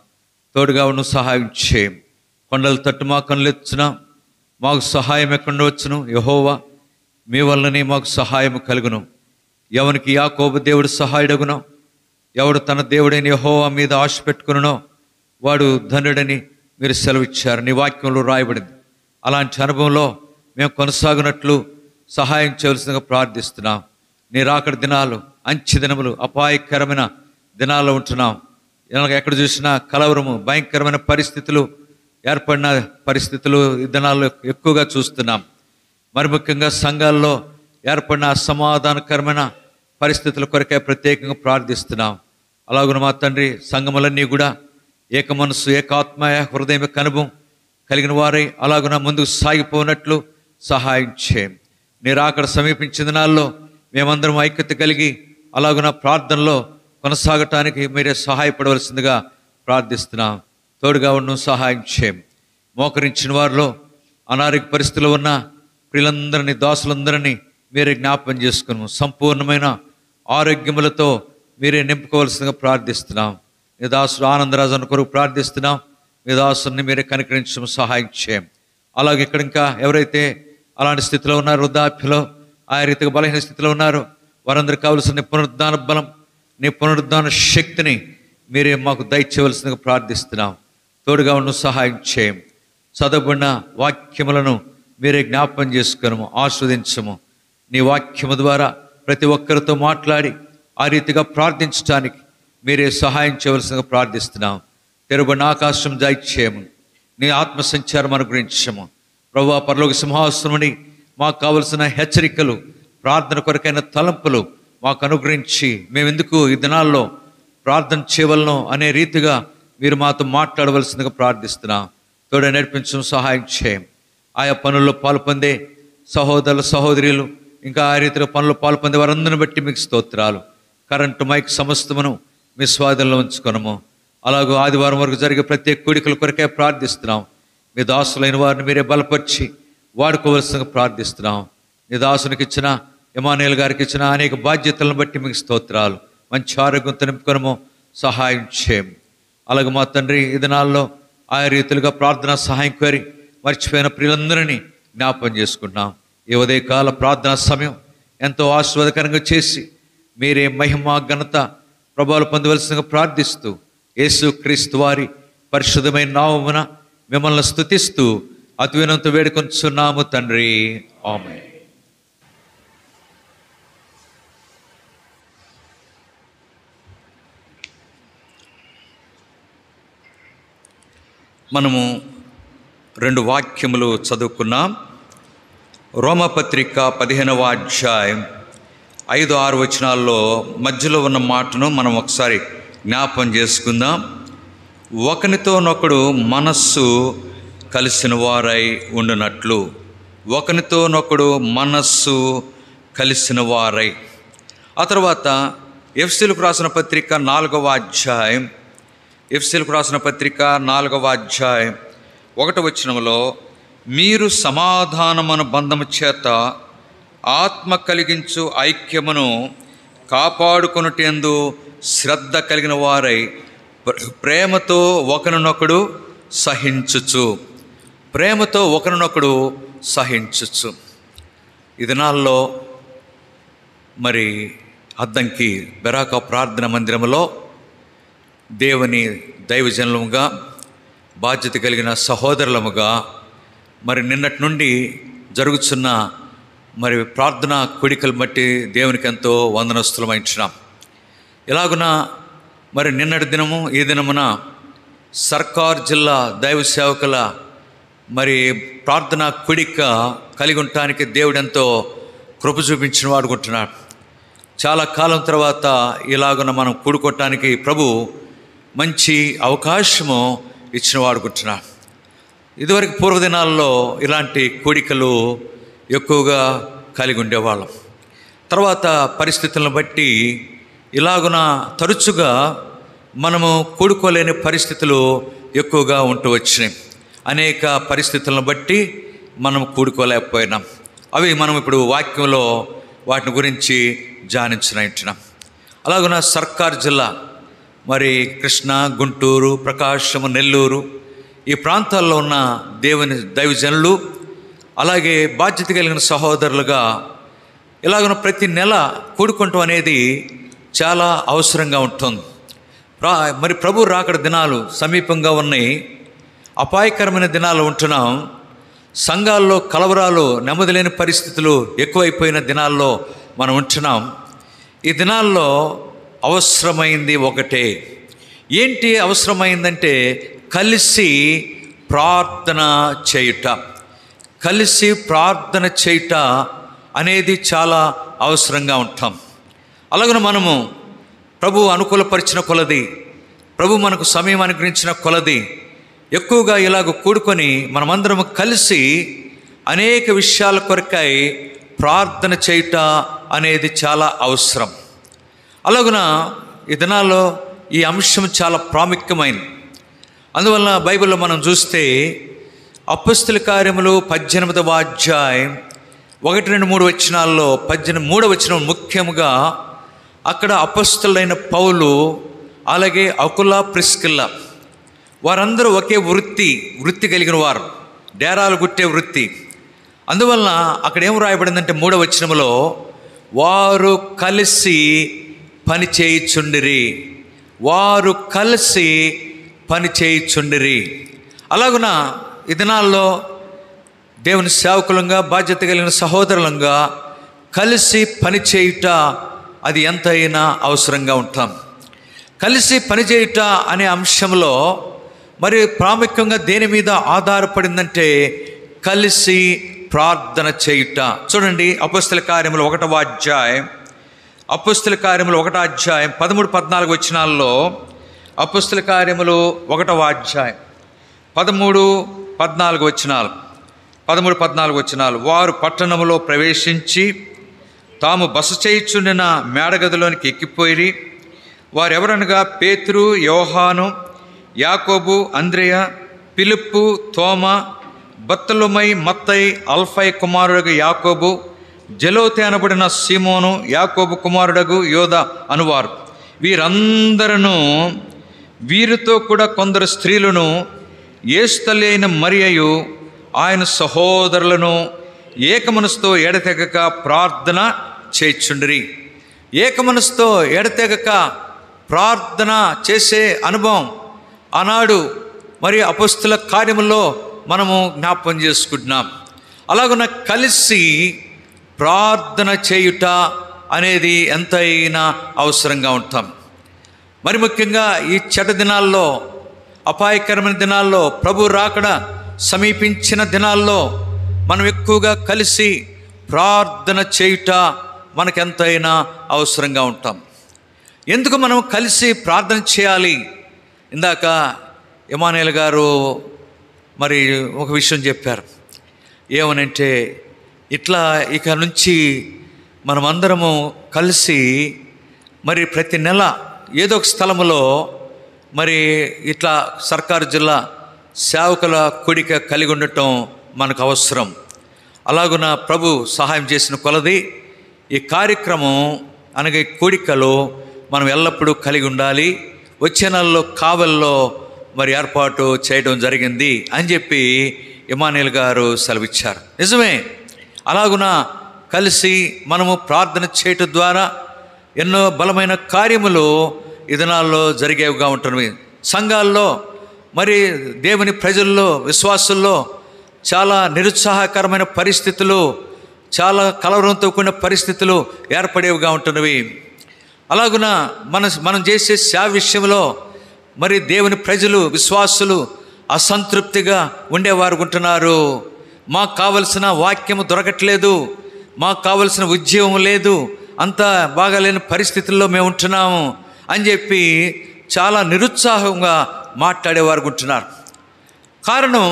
తోడుగా ఉన్న సహాయం చేయం. కొండల తట్టు మా కనులెత్తుచున్నాం. మాకు సహాయం ఎక్కడ వచ్చును? యెహోవా మీ వల్లనే మాకు సహాయం కలుగును. ఎవనికి యాకోబు దేవుడు సహాయుడగునో, ఎవడు తన దేవుడైన యెహోవా మీద ఆశ పెట్టుకునో వాడు ధన్యుడని మీరు సెలవిచ్చారు. నీ వాక్యంలో రాయబడింది. అలాంటి అనుభవంలో మేము కొనసాగినట్లు సహాయం చేయవలసిందిగా ప్రార్థిస్తున్నాం. నీ రాకడ దినాలు అంచె దినములు, అపాయకరమైన దినాల్లో ఉంటున్నాం. ఎక్కడ చూసినా కలవరము, భయంకరమైన పరిస్థితులు ఏర్పడిన పరిస్థితులు ఈ దినాల్లో ఎక్కువగా చూస్తున్నాం. మరి ముఖ్యంగా సంఘాల్లో ఏర్పడిన అసమాధానకరమైన పరిస్థితుల కొరకే ప్రత్యేకంగా ప్రార్థిస్తున్నాం. అలాగున మా తండ్రి, సంఘములన్నీ కూడా ఏక మనస్సు, ఏకాత్మ, హృదయం అనుభవం కలిగిన వారై అలాగున ముందుకు సాగిపోనట్లు సహాయం చేయం. నీ రాకడ సమీపించిన దినాల్లో మేమందరం ఐక్యత కలిగి అలాగున ప్రార్థనలో కొనసాగటానికి మీరే సహాయపడవలసిందిగా ప్రార్థిస్తున్నాం. తోడుగా ఉన్న సహాయం చేయం. మోకరించిన వారిలో అనారోగ్య పరిస్థితుల్లో ఉన్న ప్రియులందరినీ, దాసులందరినీ మీరే జ్ఞాపకం చేసుకున్నాము. సంపూర్ణమైన ఆరోగ్యములతో మీరే నింపుకోవాల్సిందిగా ప్రార్థిస్తున్నాం. మీ దాసుడు ఆనందరాజు అన్న కొరకు ప్రార్థిస్తున్నాం. మీ దాసుని మీరే కనికరించడం సహాయం చేయం. అలాగే ఇక్కడ ఇంకా ఎవరైతే అలాంటి స్థితిలో ఉన్నారో, వృద్ధాప్యలో ఆయా రీతిగా బలహీన స్థితిలో ఉన్నారో వారందరికీ కావలసిన నీ పునరుద్ధాన బలం, నీ పునరుద్ధాన శక్తిని మీరే మాకు దయచేయవలసిందిగా ప్రార్థిస్తున్నాం. తోడుగా ఉన్న సహాయం చేయం. చదవబడిన వాక్యములను మీరే జ్ఞాపకం చేసుకునము, ఆస్వాదించము. నీ వాక్యము ద్వారా ప్రతి ఒక్కరితో మాట్లాడి ఆ రీతిగా ప్రార్థించడానికి మీరే సహాయం చేయవలసిందిగా ప్రార్థిస్తున్నాం. తెరబడిన ఆకాశం దయచేయము. నీ ఆత్మ సంచారం అనుగ్రహించము. ప్రభువా, పరలోక సింహాసనముని మాకు కావలసిన హెచ్చరికలు, ప్రార్థన కొరకైన తలంపులు మాకు అనుగ్రహించి మేమెందుకు ఈ దినాల్లో ప్రార్థన చేయవలనో అనే రీతిగా మీరు మాతో మాట్లాడవలసిందిగా ప్రార్థిస్తున్నాం. తోడ నడిపించడం సహాయం చేయం. ఆయా పనుల్లో పాల్పొందే సహోదరులు, సహోదరులు, ఇంకా ఆ రీతిలో పనులు పాల్పొందే వారందరిని బట్టి మీకు స్తోత్రాలు. కరెంటు, మైక్ సమస్తమును మీ స్వాధీనంలో ఉంచుకొనము. అలాగూ ఆదివారం వరకు జరిగే ప్రత్యేక కూడికల కొరకే ప్రార్థిస్తున్నాం. మీ దాసులైన వారిని మీరే బలపరిచి వాడుకోవలసిందిగా ప్రార్థిస్తున్నాం. మీ దాసునికి ఇచ్చిన, ఎమానుయేల్ గారికి ఇచ్చిన అనేక బాధ్యతలను బట్టి మీకు స్తోత్రాలు. మంచి ఆరోగ్యంతో నింపుకొనము, సహాయం చేయం. అలాగే మా తండ్రి, ఈ దినాల్లో ఆయా రీతులుగా ప్రార్థనా సహాయం కోరి మర్చిపోయిన ప్రియులందరినీ జ్ఞాపకం చేసుకుంటున్నాం. ఈ ఉదయకాల ప్రార్థనా సమయం ఎంతో ఆస్వాదకరంగా చేసి మీరే మహిమ, ఘనత, ప్రభావాలు పొందవలసిందిగా ప్రార్థిస్తూ యేసు క్రీస్తు వారి పరిశుద్ధమైన నామమున మిమ్మల్ని స్తుతిస్తూ అతి వినయంతో వేడుకొంచున్నాము తండ్రి. ఆమేన్. మనము 2 వాక్యములు చదువుకున్నాం. రోమపత్రిక 15వ అధ్యాయం 5-6 వచనాల్లో మధ్యలో ఉన్న మాటను మనం ఒకసారి జ్ఞాపం చేసుకుందాం. ఒకనితోనొకడు మనస్సు కలిసిన వారై ఉండునట్లు, ఒకనితోనొకడు మనస్సు కలిసిన వారై. ఆ తర్వాత ఎఫెసీయులకు రాసిన పత్రిక 4వ అధ్యాయం, ఎఫెసీయులకు రాసిన పత్రిక 4వ అధ్యాయం 1వ వచనంలో, మీరు సమాధానమును బంధము చేత ఆత్మ కలిగించు ఐక్యమును కాపాడుకొనుటయందు శ్రద్ధ కలిగిన వారై ప్రేమతో ఒకరినొకడు సహించుచు, ప్రేమతో ఒకరినొకడు సహించుచు. ఈ దినాల్లో మరి అద్దంకి బెరాక ప్రార్థన మందిరంలో దేవుని దైవజనులముగా, బాధ్యత కలిగిన సహోదరులముగా మరి నిన్నటి నుండి జరుగుతున్న మరి ప్రార్థనా కోడికలు బట్టి దేవునికి ఎంతో వందనస్తులమైంచినాం. ఇలాగున మరి నిన్నటి దినము ఈ దినమున సర్కార్ జిల్లా దైవ సేవకుల మరి ప్రార్థనా కోడిక కలిగి ఉండటానికి దేవుడెంతో కృప చూపించిన వాడుకుంటున్నాడు. చాలా కాలం తర్వాత ఇలాగున మనం కూడుకోవటానికి ప్రభు మంచి అవకాశము ఇచ్చిన వాడుకుంటున్నాడు. ఇదివరకు పూర్వదినాల్లో ఇలాంటి కోడికలు ఎక్కువగా కలిగి ఉండేవాళ్ళం. తర్వాత పరిస్థితులను బట్టి ఇలాగున తరచుగా మనము కూడుకోలేని పరిస్థితులు ఎక్కువగా ఉంటూ వచ్చినాయి. అనేక పరిస్థితులను బట్టి మనం కూడుకోలేకపోయినాం. అవి మనం ఇప్పుడు వాక్యంలో వాటిని గురించి ధ్యానించినట్టున్నాం. అలాగున సర్కార్ జిల్లా మరి కృష్ణా, గుంటూరు, ప్రకాశము, నెల్లూరు ఈ ప్రాంతాల్లో ఉన్న దేవుని దైవజనులు అలాగే బాధ్యత కలిగిన సహోదరులుగా ఇలాగున ప్రతి నెల కూడుకుంటాం అనేది చాలా అవసరంగా ఉంటుంది. మరి ప్రభు రాకడ దినాలు సమీపంగా ఉన్నాయి. అపాయకరమైన దినాలు ఉంటున్నాం. సంఘాల్లో కలవరాలు, నెమ్మది లేని పరిస్థితులు ఎక్కువైపోయిన దినాల్లో మనం ఉంటున్నాం. ఈ దినాల్లో అవసరమైంది ఒకటే. ఏంటి అవసరమైందంటే కలిసి ప్రార్థన చేయుట. కలిసి ప్రార్థన చేయుట అనేది చాలా అవసరంగా ఉంటాం. అలాగన మనము ప్రభు అనుకూలపరిచిన కొలది, ప్రభు మనకు సమయం అనుగ్రహించిన కొలది ఎక్కువగా ఇలాగ కూడుకొని మనమందరము కలిసి అనేక విషయాల కొరకై ప్రార్థన చేయుట అనేది చాలా అవసరం. అలాగున ఈ దినాల్లో ఈ అంశం చాలా ప్రాముఖ్యమైనది. అందువలన బైబిల్లో మనం చూస్తే అపొస్తలుల కార్యములు 18వ అధ్యాయం 1, 2, 3 వచనాల్లో 3వ వచనం ముఖ్యముగా అక్కడ అపొస్తలులైన పౌలు అలాగే అకుల, ప్రిస్కిల్ల వారందరూ ఒకే వృత్తి కలిగిన వారు, డేరాలు గుట్టే వృత్తి. అందువలన అక్కడ ఏం రాయబడిందంటే 3వ వచనములో వారు కలిసి పని చేయుచుండిరి. వారు కలిసి పని చేయుచుండిరి. అలాగున ఈ దినాల్లో దేవుని సేవకులంగా, బాధ్యత కలిగిన సహోదరులంగా కలిసి పని చేయుట అది ఎంతైనా అవసరంగా ఉంటాం. కలిసి పనిచేయుట అనే అంశంలో మరి ప్రాముఖ్యంగా దేని మీద ఆధారపడిందంటే కలిసి ప్రార్థన చేయుట. చూడండి, అపొస్తలుల కార్యములు 1వ అధ్యాయం 13, 14 వచనాల్లో అపొస్తలుల కార్యములు 1వ అధ్యాయం 13, 14 వచనాలు. వారు పట్టణములో ప్రవేశించి తాము బస చేయుచుండిన మేడగదిలోనికి ఎక్కిపోయి వారెవరనగా పేతురు, యోహాను, యాకోబు, అంద్రెయ, ఫిలిప్పు, తోమ, బర్తొలొమై, మత్తయి, అల్ఫై కుమారుడగు యాకోబు, జెలోతే అనబడిన సీమోను, యాకోబు కుమారుడగు యోధ అనువారు. వీరందరూ వీరితో కూడా కొందరు స్త్రీలను, యేసు తల్లి అయిన మరియయు ఆయన సహోదరులను ఏకమనసుతో ఎడతెగక ప్రార్థన చేయుచుండిరి. ఏకమనసుతో ఎడతెగక ప్రార్థన చేసే అనుభవం ఆనాడు మరి అపొస్తలుల కార్యముల్లో మనము జ్ఞాపకం చేసుకుంటున్నాం. అలాగున కలిసి ప్రార్థన చేయుట అనేది ఎంతైనా అవసరంగా ఉంటాం. మరి ముఖ్యంగా ఈ చెడ్డ దినాల్లో, అపాయకరమైన దినాల్లో, ప్రభు రాకడ సమీపించిన దినాల్లో మనం ఎక్కువగా కలిసి ప్రార్థన చేయుట మనకెంతైనా అవసరంగా ఉంటాం. ఎందుకు మనం కలిసి ప్రార్థన చేయాలి? ఇందాక ఇమానుయేల్ గారు మరి ఒక విషయం చెప్పారు. ఏమనంటే ఇట్లా ఇక నుంచి మనమందరము కలిసి మరి ప్రతి నెల ఏదో ఒక స్థలములో మరి ఇట్లా సర్కారు జిల్లా సేవకుల కూడిక కలిగి ఉండటం మనకు అవసరం. అలాగున ప్రభు సహాయం చేసిన కొలది ఈ కార్యక్రమం అనగా కూడికలో మనం ఎల్లప్పుడూ కలిగి ఉండాలి. వచ్చే నెలలో కావల్లో మరి ఏర్పాటు చేయడం జరిగింది అని చెప్పి ఇమానుయేల్ గారు సెలవిచ్చారు. నిజమే, అలాగున కలిసి మనము ప్రార్థన చేయటం ద్వారా ఎన్నో బలమైన కార్యములు ఈ దినాల్లో జరిగేవిగా ఉంటున్నవి. సంఘాల్లో మరి దేవుని ప్రజల్లో విశ్వాసుల్లో చాలా నిరుత్సాహకరమైన పరిస్థితులు, చాలా కలవరంతో కూడిన పరిస్థితులు ఏర్పడేవిగా ఉంటున్నవి. అలాగున మనం చేసే సేవ విషయంలో మరి దేవుని ప్రజలు విశ్వాసులు అసంతృప్తిగా ఉండేవారు ఉంటున్నారు. మాకు కావలసిన వాక్యము దొరకట్లేదు, మాకు కావలసిన ఉద్యోగం లేదు, అంత బాగాలేని పరిస్థితుల్లో మేము ఉంటున్నాము అని చెప్పి చాలా నిరుత్సాహంగా మాట్లాడేవారు ఉంటున్నారు. కారణం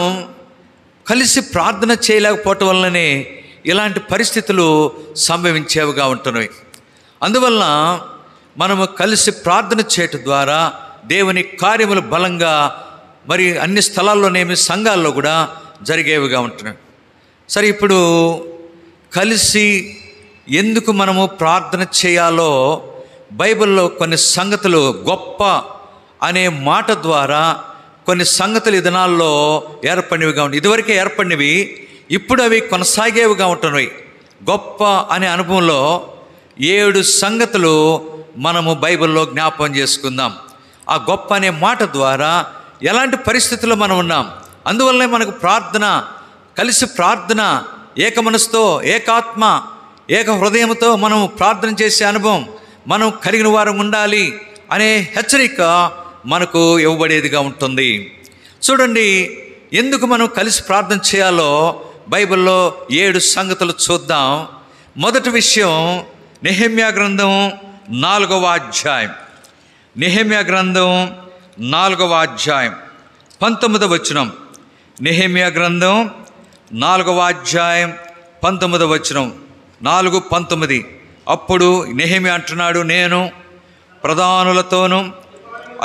కలిసి ప్రార్థన చేయలేకపోవటం వల్లనే ఇలాంటి పరిస్థితులు సంభవించేవిగా ఉంటున్నవి. అందువలన మనము కలిసి ప్రార్థన చేయటం ద్వారా దేవుని కార్యములు బలంగా మరి అన్ని స్థలాల్లోనేమి సంఘాల్లో కూడా జరిగేవిగా ఉంటున్నాయి. సరే, ఇప్పుడు కలిసి ఎందుకు మనము ప్రార్థన చేయాలో బైబిల్లో కొన్ని సంగతులు, గొప్ప అనే మాట ద్వారా కొన్ని సంగతులు ఈ దినాల్లో ఏర్పడినవిగా ఉంటాయి. ఇదివరకే ఏర్పడినవి, ఇప్పుడు అవి కొనసాగేవిగా ఉంటున్నాయి. గొప్ప అనే అనుభవంలో 7 సంగతులు మనము బైబిల్లో జ్ఞాపకం చేసుకుందాం. ఆ గొప్ప అనే మాట ద్వారా ఎలాంటి పరిస్థితుల్లో మనం ఉన్నాం, అందువల్లనే మనకు ప్రార్థన, కలిసి ప్రార్థన, ఏక మనసుతో, ఏకాత్మ, ఏక హృదయంతో మనం ప్రార్థన చేసే అనుభవం మనం కలిగిన వారం ఉండాలి అనే హెచ్చరిక మనకు ఇవ్వబడేదిగా ఉంటుంది. చూడండి, ఎందుకు మనం కలిసి ప్రార్థన చేయాలో బైబిల్లో 7 సంగతులు చూద్దాం. మొదటి విషయం నెహెమ్యా గ్రంథం 4వ అధ్యాయం. నెహెమ్యా గ్రంథం 4వ అధ్యాయం 19వ వచనం. నెహెమ్యా గ్రంథం 4వ అధ్యాయం 19వ వచనం. 4:19. అప్పుడు నెహెమ్యా అంటున్నాడు, నేను ప్రధానులతోనూ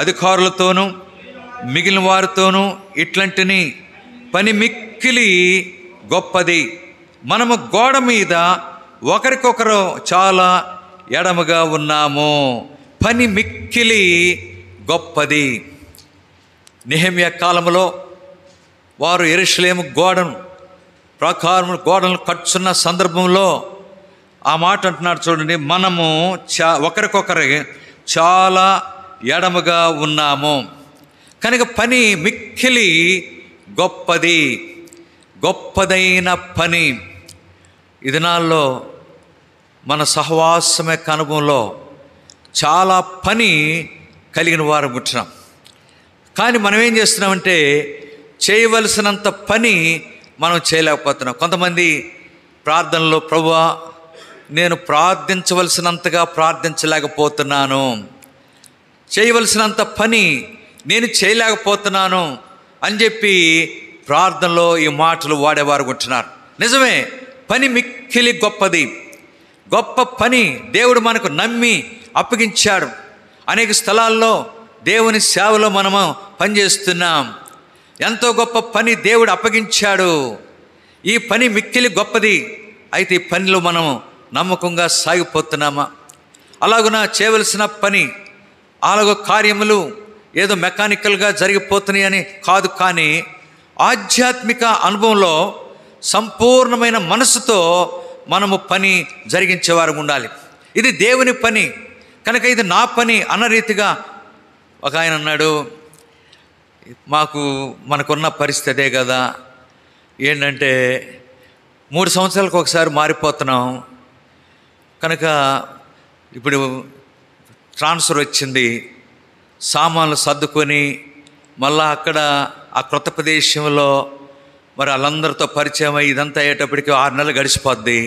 అధికారులతోనూ మిగిలిన వారితోనూ ఇట్లాంటిని పని మిక్కిలి గొప్పది. మనము గోడ మీద ఒకరికొకరు చాలా ఎడమగా ఉన్నాము. పని మిక్కిలి గొప్పది. నెహెమ్యా కాలంలో వారు యెరూషలేము గోడలను కట్టుచున్న సందర్భంలో ఆ మాట అంటున్నాడు చూడండి, మనము ఒకరికొకరు చాలా ఎడమగా ఉన్నాము కనుక పని మిక్కిలి గొప్పది. గొప్పదైన పని. ఈ దినాల్లో మన సహవాసం యొక్క అనుభవంలో చాలా పని కలిగిన వారు ఉంటున్నాం. కానీ మనం ఏం చేస్తున్నామంటే చేయవలసినంత పని మనం చేయలేకపోతున్నాం. కొంతమంది ప్రార్థనలో, ప్రభువా నేను ప్రార్థించవలసినంతగా ప్రార్థించలేకపోతున్నాను, చేయవలసినంత పని నేను చేయలేకపోతున్నాను అని చెప్పి ప్రార్థనలో ఈ మాటలు వాడేవారు ఉంటున్నారు. నిజమే, పని మిక్కిలి గొప్పది. గొప్ప పని దేవుడు మనకు నమ్మి అప్పగించాడు. అనేక స్థలాల్లో దేవుని సేవలో మనము పనిచేస్తున్నాం. ఎంతో గొప్ప పని దేవుడు అప్పగించాడు. ఈ పని మిక్కిలి గొప్పది. అయితే ఈ పనిలో మనం నమ్మకంగా సాగిపోతున్నామా? అలాగున చేయవలసిన పని, అలాగ కార్యములు ఏదో మెకానికల్గా జరిగిపోతున్నాయి అని కాదు, కానీ ఆధ్యాత్మిక అనుభవంలో సంపూర్ణమైన మనసుతో మనము పని జరిగించేవారు ఉండాలి. ఇది దేవుని పని కనుక ఇది నా పని అన్న రీతిగా. ఒక ఆయన అన్నాడు, మనకున్న పరిస్థితి అదే కదా, ఏంటంటే 3 సంవత్సరాలకు ఒకసారి మారిపోతున్నాం కనుక ఇప్పుడు ట్రాన్స్ఫర్ వచ్చింది, సామాన్లు సర్దుకొని మళ్ళా అక్కడ ఆ క్రొత్త ప్రదేశంలో మరి వాళ్ళందరితో పరిచయం అయ్యి ఇదంతా అయ్యేటప్పటికి 6 నెలలు గడిచిపోద్ది.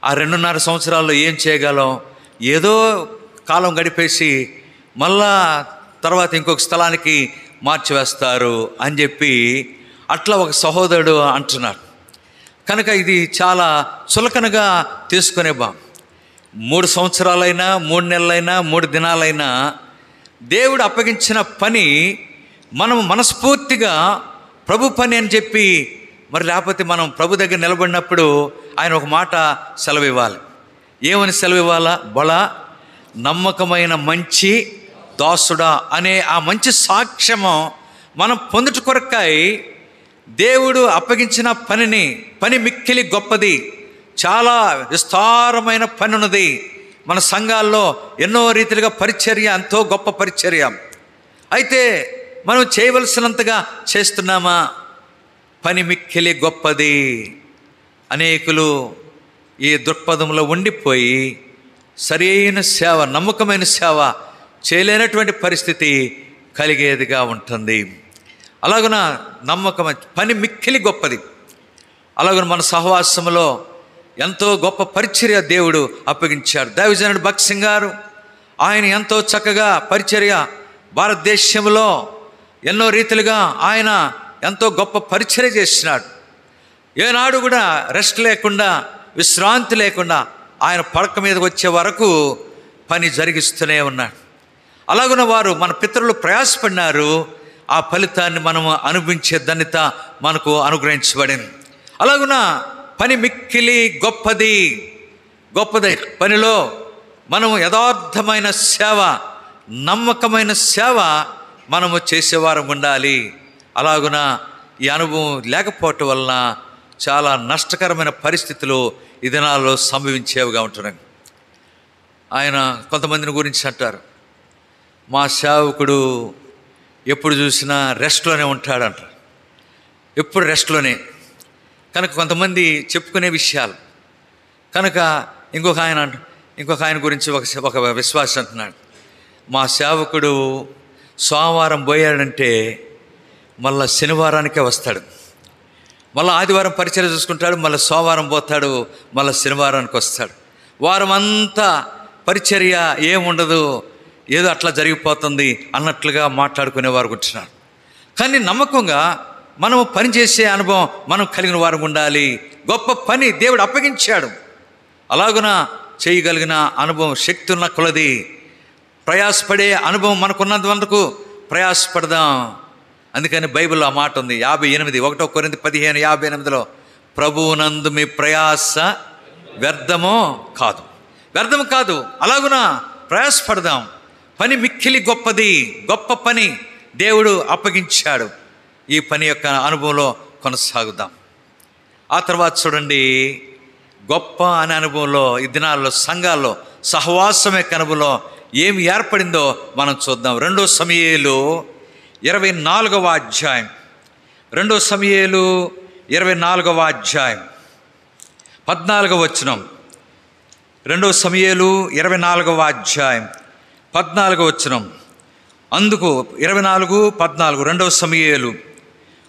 ఆ 2.5 సంవత్సరాల్లో ఏం చేయగలం? ఏదో కాలం గడిపేసి మళ్ళా తర్వాత ఇంకొక స్థలానికి మార్చివేస్తారు అని చెప్పి అట్లా ఒక సహోదరుడు అంటున్నాడు. కనుక ఇది చాలా చులకనగా తీసుకునే 3 సంవత్సరాలైనా 3 నెలలైనా 3 దినాలైనా దేవుడు అప్పగించిన పని మనం మనస్ఫూర్తిగా ప్రభు పని అని చెప్పి, మరి లేకపోతే మనం ప్రభు దగ్గర నిలబడినప్పుడు ఆయన ఒక మాట సెలవు ఇవ్వాలి. ఏమని సెలవు ఇవ్వాలా? బల నమ్మకమైన మంచి దాసుడా అనే ఆ మంచి సాక్ష్యము మనం పొందుట కొరకై దేవుడు అప్పగించిన పని మిక్కిలి గొప్పది. చాలా విస్తారమైన పని ఉన్నది. మన సంఘాల్లో ఎన్నో రీతిలుగా పరిచర్య, ఎంతో గొప్ప పరిచర్య. అయితే మనం చేయవలసినంతగా చేస్తున్నామా? పని మిక్కిలి గొప్పది. అనేకులు ఈ దృక్పథంలో ఉండిపోయి సరైన సేవ, నమ్మకమైన సేవ చేయలేనటువంటి పరిస్థితి కలిగేదిగా ఉంటుంది. అలాగున నమ్మకమైన పని మిక్కిలి గొప్పది. అలాగున మన సహవాసంలో ఎంతో గొప్ప పరిచర్య దేవుడు అప్పగించాడు. దైవజనుడు భక్త్ సింగ్ గారు ఆయన ఎంతో చక్కగా పరిచర్య భారతదేశంలో ఎన్నో రీతిలుగా ఆయన ఎంతో గొప్ప పరిచర్య చేసినాడు. ఏనాడు కూడా రెస్ట్ లేకుండా, విశ్రాంతి లేకుండా ఆయన పడక మీదకి వచ్చే వరకు పని జరిగిస్తూనే ఉన్నాడు. అలాగున వారు మన పితరులు ప్రయాసపడినారు. ఆ ఫలితాన్ని మనము అనుభవించే ధన్యత మనకు అనుగ్రహించబడింది. అలాగున పని మిక్కిలి గొప్పది. పనిలో మనము యథార్థమైన సేవ, నమ్మకమైన సేవ మనము చేసేవారం ఉండాలి. అలాగున ఈ అనుభవం లేకపోవటం వలన చాలా నష్టకరమైన పరిస్థితులు ఈ దినాల్లో సంభవించేవిగా ఉంటున్నాయి. ఆయన కొంతమందిని గురించి అంటారు, మా సేవకుడు ఎప్పుడు చూసినా రెస్ట్లోనే ఉంటాడంటారు, ఎప్పుడు రెస్ట్లోనే. కనుక కొంతమంది చెప్పుకునే విషయాలు. కనుక ఇంకొక ఆయన గురించి ఒక విశ్వాసం అంటున్నాడు, మా సేవకుడు సోమవారం పోయాడంటే మళ్ళీ శనివారానికే వస్తాడు, మళ్ళీ ఆదివారం పరిచయం చూసుకుంటాడు, మళ్ళీ సోమవారం పోతాడు, మళ్ళీ శనివారానికి వస్తాడు. వారం అంతా పరిచర్య ఏముండదు, ఏదో అట్లా జరిగిపోతుంది అన్నట్లుగా మాట్లాడుకునేవారు కూర్చున్నారు. కానీ నమ్మకంగా మనము పనిచేసే అనుభవం మనం కలిగిన వారు ఉండాలి. గొప్ప పని దేవుడు అప్పగించాడు. అలాగున చేయగలిగిన అనుభవం, శక్తి ఉన్న కొలది ప్రయాసపడే అనుభవం మనకున్నంత వరకు ప్రయాసపడదాం. అందుకని బైబిల్లో ఆ మాట ఉంది, 58, 1 కొరింథీ 15:58 ప్రభువునందు మీ ప్రయాస వ్యర్థమో కాదు, వ్యర్థము కాదు. అలాగున ప్రయాసపడదాం. పని మిక్కిలి గొప్పది, గొప్ప పని దేవుడు అప్పగించాడు. ఈ పని యొక్క అనుభవంలో కొనసాగుదాం. ఆ తర్వాత చూడండి, గొప్ప అనే అనుభవంలో ఈ దినాల్లో సంఘాల్లో సహవాసం యొక్క అనుభవంలో ఏమి ఏర్పడిందో మనం చూద్దాం. 2 సమూయేలు 24వ అధ్యాయం, 2 సమూయేలు 24వ అధ్యాయం 14వ వచనం. 2 సమూయేలు 24వ అధ్యాయం 14వ వచనం. అందుకు 24:14 2 సమూయేలు.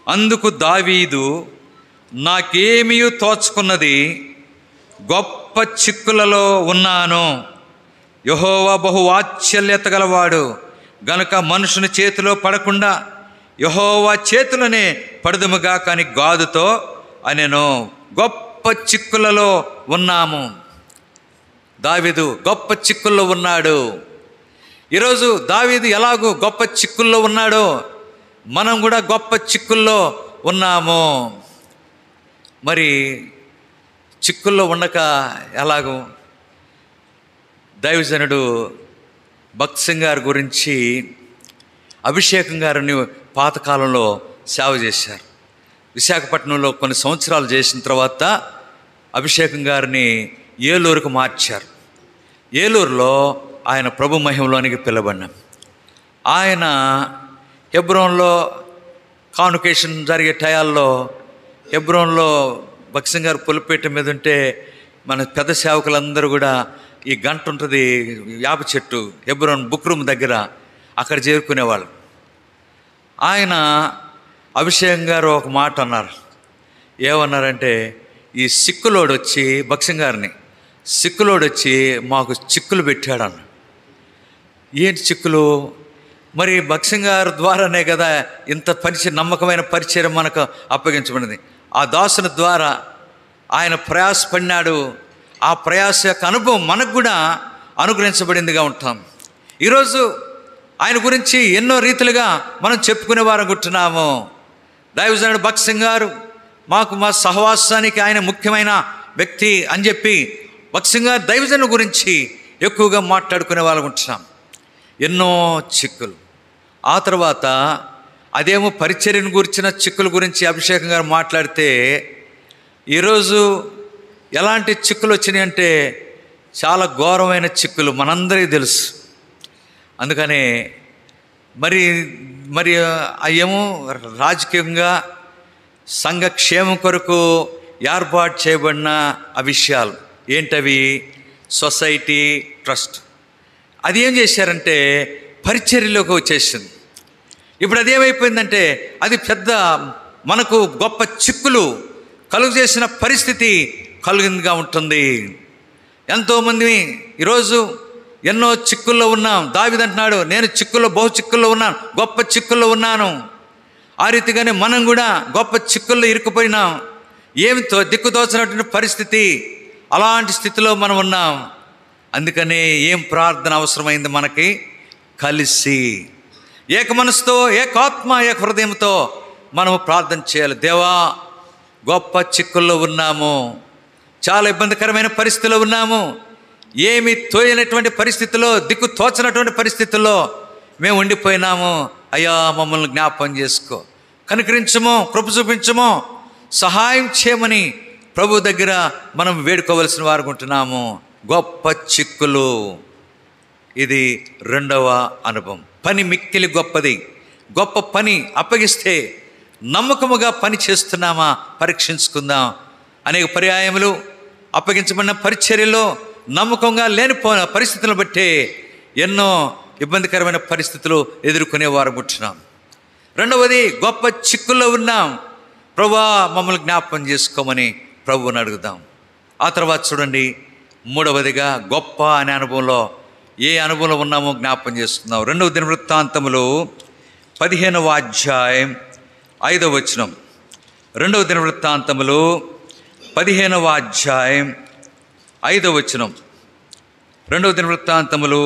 అందుకు దావీదు, నాకేమీ తోచుకున్నది, గొప్ప చిక్కులలో ఉన్నాను. యెహోవా బహు వాత్సల్యత గలవాడు గనుక మనుషుని చేతిలో పడకుండా యెహోవా చేతులనే పడదుముగా కానీ గాదుతో అనెను. గొప్ప చిక్కులలో ఉన్నాము. దావీదు గొప్ప చిక్కుల్లో ఉన్నాడు. ఈరోజు దావీదు ఎలాగూ గొప్ప చిక్కుల్లో ఉన్నాడో మనం కూడా గొప్ప చిక్కుల్లో ఉన్నాము. మరి చిక్కుల్లో ఉండక ఎలాగూ? దైవజనుడు భక్త్ సింగ్ గారి గురించి అభిషేకం గారిని పాతకాలంలో సేవ చేశారు. విశాఖపట్నంలో కొన్ని సంవత్సరాలు చేసిన తర్వాత అభిషేకం గారిని ఏలూరుకు మార్చారు. ఏలూరులో ఆయన ప్రభు మహిమలోనికి పిలవబడినాం. ఆయన హెబ్రోన్లో కాన్వకేషన్ జరిగే టయాల్లో హెబ్రోన్లో భక్త్ సింగ్ గారు పులిపేట మీద ఉంటే మన పెద్ద సేవకులందరూ కూడా ఈ గంట ఉంటుంది, యాప చెట్టు, హెబ్రోన్ బుక్ రూమ్ దగ్గర, అక్కడ చేరుకునేవాళ్ళు. ఆయన అభిషేకం గారు ఒక మాట అన్నారు. ఏమన్నారంటే, ఈ సిక్కులోడు వచ్చి భక్త్ సింగ్ గారిని సిక్కులోడు వచ్చి మాకు చిక్కులు పెట్టాడన్న. ఏంటి చిక్కులు? మరి భక్త్ సింగ్ గారి ద్వారానే కదా ఇంత నమ్మకమైన పరిచయం మనకు అప్పగించబడింది. ఆ దాసుని ద్వారా ఆయన ప్రయాసపడినాడు. ఆ ప్రయాస యొక్క అనుభవం మనకు కూడా అనుగ్రహించబడిందిగా ఉంటాం. ఈరోజు ఆయన గురించి ఎన్నో రీతిలుగా మనం చెప్పుకునే వారు ఉంటున్నాము. దైవజనుడు భక్త్ సింగ్ గారు మా సహవాసానికి ఆయన ముఖ్యమైన వ్యక్తి అని చెప్పి భక్త్ సింగ్ గారు దైవజనుల గురించి ఎక్కువగా మాట్లాడుకునే వాళ్ళకు ఉంటున్నాం. ఎన్నో చిక్కులు. ఆ తర్వాత అదేమో పరిచర్యను గురించిన చిక్కుల గురించి అభిషేకం గారు మాట్లాడితే, ఈరోజు ఎలాంటి చిక్కులు వచ్చినాయి అంటే, చాలా ఘోరమైన చిక్కులు మనందరికీ తెలుసు. అందుకనే మరి మరి అయ్యేమో రాజకీయంగా సంఘ క్షేమం కొరకు ఏర్పాటు చేయబడిన ఆ విషయాలు ఏంటవి? Society trust. అది ఏం చేశారంటే పరిచర్యలోకి వచ్చేసింది. ఇప్పుడు అదేమైపోయిందంటే అది పెద్ద మనకు గొప్ప చిక్కులు కలుగు చేసిన పరిస్థితి కలిగిందిగా ఉంటుంది. ఎంతోమంది ఈరోజు ఎన్నో చిక్కుల్లో ఉన్నాం. దావీదు అంటున్నాడు, నేను చిక్కుల్లో బహు చిక్కుల్లో ఉన్నాను, గొప్ప చిక్కుల్లో ఉన్నాను. ఆ రీతిగానే మనం కూడా గొప్ప చిక్కుల్లో ఇరుక్కుపోయినాం. ఏమితో దిక్కుదోచినటువంటి పరిస్థితి, అలాంటి స్థితిలో మనం ఉన్నాం. అందుకనే ఏం ప్రార్థన అవసరమైంది మనకి? కలిసి ఏక మనసుతో, ఏకాత్మ, ఏక హృదయంతో మనము ప్రార్థన చేయాలి. దేవా, గొప్ప చిక్కుల్లో ఉన్నాము, చాలా ఇబ్బందికరమైన పరిస్థితిలో ఉన్నాము, ఏమి తోయనటువంటి పరిస్థితిలో, దిక్కు తోచనటువంటి పరిస్థితుల్లో మేము ఉండిపోయినాము. అయ్యా, మమ్మల్ని జ్ఞాపకం చేసుకో, కనికరించము, కృప చూపించము, సహాయం చేయమని ప్రభు దగ్గర మనం వేడుకోవలసిన వారు ఉంటున్నాము. గొప్ప చిక్కులు. ఇది రెండవ అనుభవం. పని మిక్కిలి గొప్పది. గొప్ప పని అప్పగిస్తే నమ్మకముగా పని చేస్తున్నామా పరీక్షించుకుందాం. అనేక పర్యాయములు అప్పగించబడిన పరిచర్యలో నమ్మకంగా లేనిపోయిన పరిస్థితులను బట్టే ఎన్నో ఇబ్బందికరమైన పరిస్థితులు ఎదుర్కొనేవారు ఉంటున్నాం. రెండవది, గొప్ప చిక్కుల్లో ఉన్నాం. ప్రభువా, మమ్మల్ని జ్ఞాపకం చేసుకోమని ప్రభువుని అడుగుదాం. ఆ తర్వాత చూడండి, మూడవదిగా గొప్ప అనే అనుభవంలో ఏ అనుభవంలో ఉన్నామో జ్ఞాపకం చేసుకుందాం. 2వ దినవృత్తాంతములు 15వ అధ్యాయం 5వ వచనం. 2వ దినవృత్తాంతములు 15వ అధ్యాయం 5వ వచనం. 2వ దినవృత్తాంతములు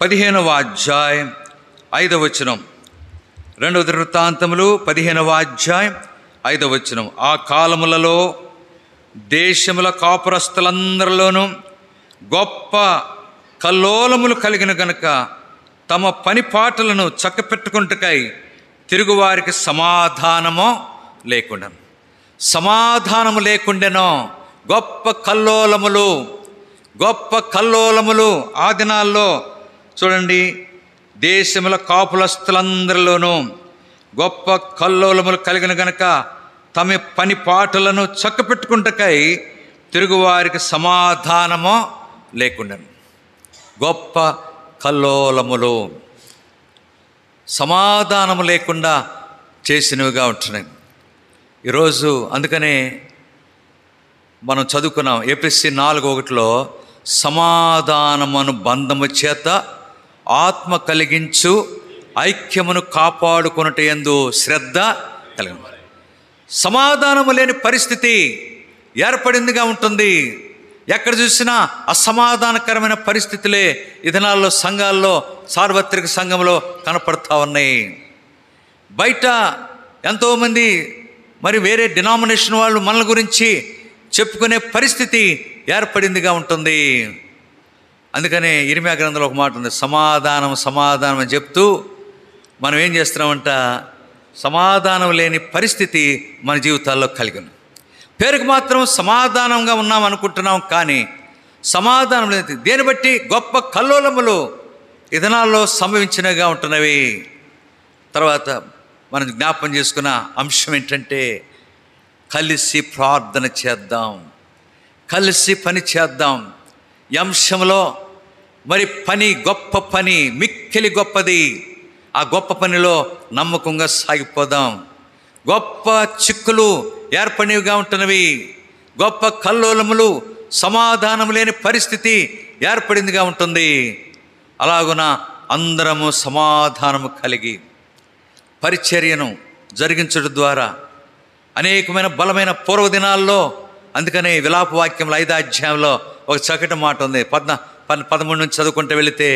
15వ అధ్యాయం 5వ వచనం. 2వ దినవృత్తాంతములు 15వ అధ్యాయం 5వ వచనం. ఆ కాలములలో దేశముల కాపురస్తులందరిలోనూ గొప్ప కల్లోలములు కలిగిన గనుక తమ పని పాటలను చక్కపెట్టుకుంటకై తిరుగువారికి సమాధానము లేకుండా. సమాధానము లేకుండానో గొప్ప కల్లోలములు, గొప్ప కల్లోలములు. ఆ దినాల్లో చూడండి, దేశముల కాపులస్తులందరిలోనూ గొప్ప కల్లోలములు కలిగిన గనక తమ పని పాటలను చక్కపెట్టుకుంటకై తిరుగువారికి సమాధానము లేకుండా. గొప్ప కల్లోలములు, సమాధానము లేకుండా చేసినవిగా ఉంటున్నాయి ఈరోజు. అందుకనే మనం చదువుకున్నాం ఎఫెసీ 4:1 సమాధానమును బంధము చేత ఆత్మ కలిగించు ఐక్యమును కాపాడుకొనుట యందు శ్రద్ధ కలిగిన. సమాధానము లేని పరిస్థితి ఏర్పడిందిగా ఉంటుంది. ఎక్కడ చూసినా అసమాధానకరమైన పరిస్థితులే ఈ దినాల్లో సంఘాల్లో, సార్వత్రిక సంఘంలో కనపడతా ఉన్నాయి. బయట ఎంతోమంది మరి వేరే డినామినేషన్ వాళ్ళు మనల గురించి చెప్పుకునే పరిస్థితి ఏర్పడిందిగా ఉంటుంది. అందుకనే ఇర్మీయా గ్రంథంలో ఒక మాట ఉంది, సమాధానం సమాధానం అని చెప్తూ మనం ఏం చేస్తున్నామంట, సమాధానం లేని పరిస్థితి మన జీవితాల్లో కలిగింది. పేరుకు మాత్రం సమాధానంగా ఉన్నాం అనుకుంటున్నాం, కానీ సమాధానం లేదు. దేని బట్టి గొప్ప కల్లోలములు ఈ దినాల్లో సంభవించినవిగా ఉంటున్నవి. తర్వాత మనం జ్ఞాపకం చేసుకున్న అంశం ఏంటంటే, కలిసి ప్రార్థన చేద్దాం, కలిసి పని చేద్దాం. ఈ అంశంలో మరి పని, గొప్ప పని, మిక్కిలి గొప్పది. ఆ గొప్ప పనిలో నమ్మకంగా సాగిపోదాం. గొప్ప చిక్కులు ఏర్పడినవిగా ఉంటున్నవి. గొప్ప కల్లోలములు, సమాధానం లేని పరిస్థితి ఏర్పడిందిగా ఉంటుంది. అలాగున అందరము సమాధానము కలిగి పరిచర్యను జరిగించడం ద్వారా అనేకమైన బలమైన పూర్వదినాల్లో, అందుకనే విలాప వాక్యంలో 5వ అధ్యాయంలో ఒక చక్కటి మాట ఉంది. 13 నుంచి చదువుకుంటూ వెళితే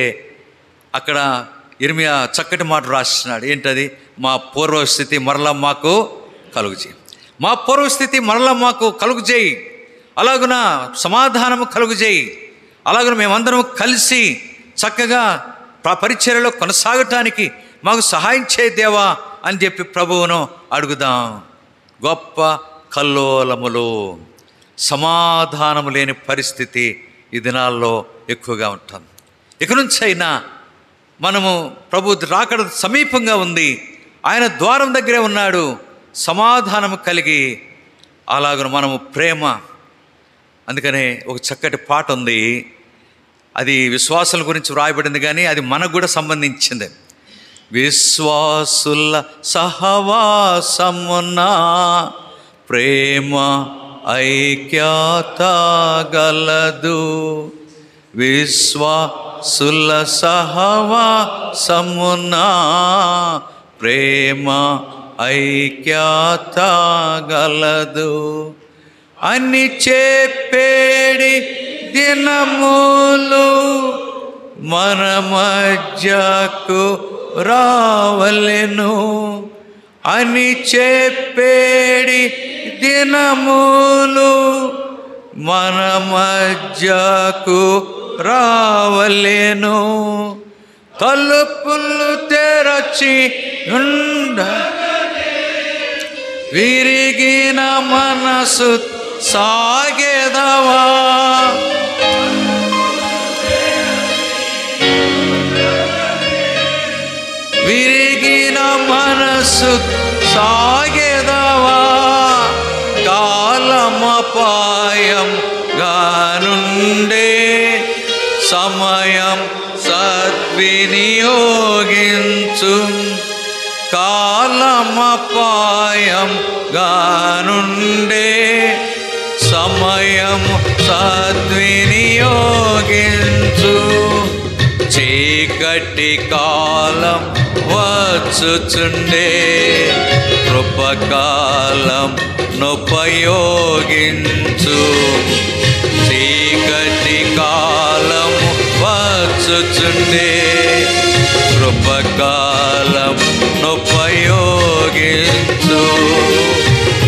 అక్కడ ఇర్మీయా చక్కటి మాట రాస్తున్నాడు. ఏంటది? మా పూర్వస్థితి మరలా మాకు కలుగు చేయి, మా పూర్వస్థితి మరలా మాకు కలుగు చేయి, అలాగున సమాధానము కలుగు చేయి, అలాగున మేమందరం కలిసి చక్కగా పరిచర్యలో కొనసాగటానికి మాకు సహాయం చేయి దేవా అని చెప్పి ప్రభువును అడుగుదాం. గొప్ప కల్లోలములు, సమాధానము లేని పరిస్థితి ఈ దినాల్లో ఎక్కువగా ఉంటుంది. ఇక నుంచి అయినా మనము ప్రభు రాకడ సమీపంగా ఉంది, ఆయన ద్వారం దగ్గరే ఉన్నాడు, సమాధానం కలిగి అలాగను మనము ప్రేమ. అందుకనే ఒక చక్కటి పాట ఉంది, అది విశ్వాసుల గురించి వ్రాయబడింది కానీ అది మనకు కూడా సంబంధించింది. విశ్వాసుల సహవాసమున ప్రేమ ఐక్యత గలదు, విశ్వాసుల సహవాసమున ప్రేమ ఐక్యత గలదు అని చెప్పేడి దినములు మన మధ్యకు రావలెను, అని చెప్పేడి దినములు మన మధ్యకు రావలెను, తలుపులు తెరచి విరిగిన మనసు సాగెదవా, విరిగిన మనసు సాగెదవా, కాలమపాయం గానుండే సమయం సద్వినియోగించు, కాలమపాయం గానుండే సమయం సద్వినియోగించు, చీకటి కాలం వచ్చుచుండే కృపకాలం నుపయోగించు, చీకటి కాలం వచ్చుచుండే కృపకాలం నుపయోగించు,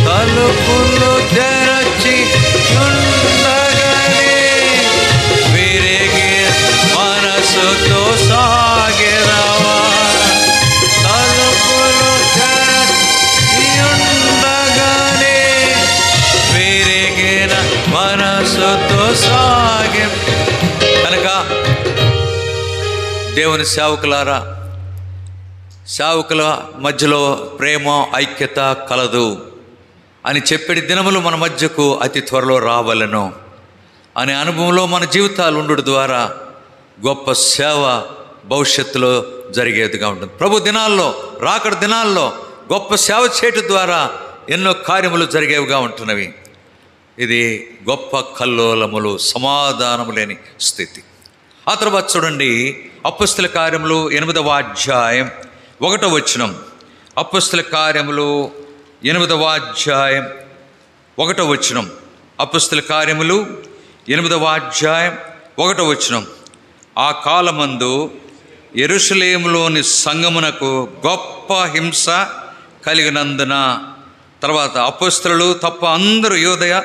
తలుపులు తెరచి ఉండగనే విరిగి మనసుతో సాగెదవా, తలుపులు తెరచి ఉండగనే విరిగిన మనసుతో సాగే. కనుక దేవుని సేవకులారా, సేవకుల మధ్యలో ప్రేమ ఐక్యత కలదు అని చెప్పేటి దినములు మన మధ్యకు అతి త్వరలో రావలను అనే అనుభవంలో మన జీవితాలు ఉండు ద్వారా గొప్ప సేవ భవిష్యత్తులో జరిగేదిగా ఉంటుంది. ప్రభు దినాల్లో, రాకడ దినాల్లో గొప్ప సేవ చేయటం ద్వారా ఎన్నో కార్యములు జరిగేవిగా ఉంటున్నవి. ఇది గొప్ప కల్లోలములు, సమాధానము లేని స్థితి. ఆ తర్వాత చూడండి, అపొస్తలుల కార్యములు 8వ అధ్యాయం 1వ వచనం. అపొస్తలుల కార్యములు 8వ అధ్యాయం 1వ వచనం. అపొస్తలుల కార్యములు 8వ అధ్యాయం 1వ వచనం. ఆ కాలమందు యెరూషలేములోని సంఘమునకు గొప్ప హింస కలిగినందున, తర్వాత అపొస్తలులు తప్ప అందరూ యూదయ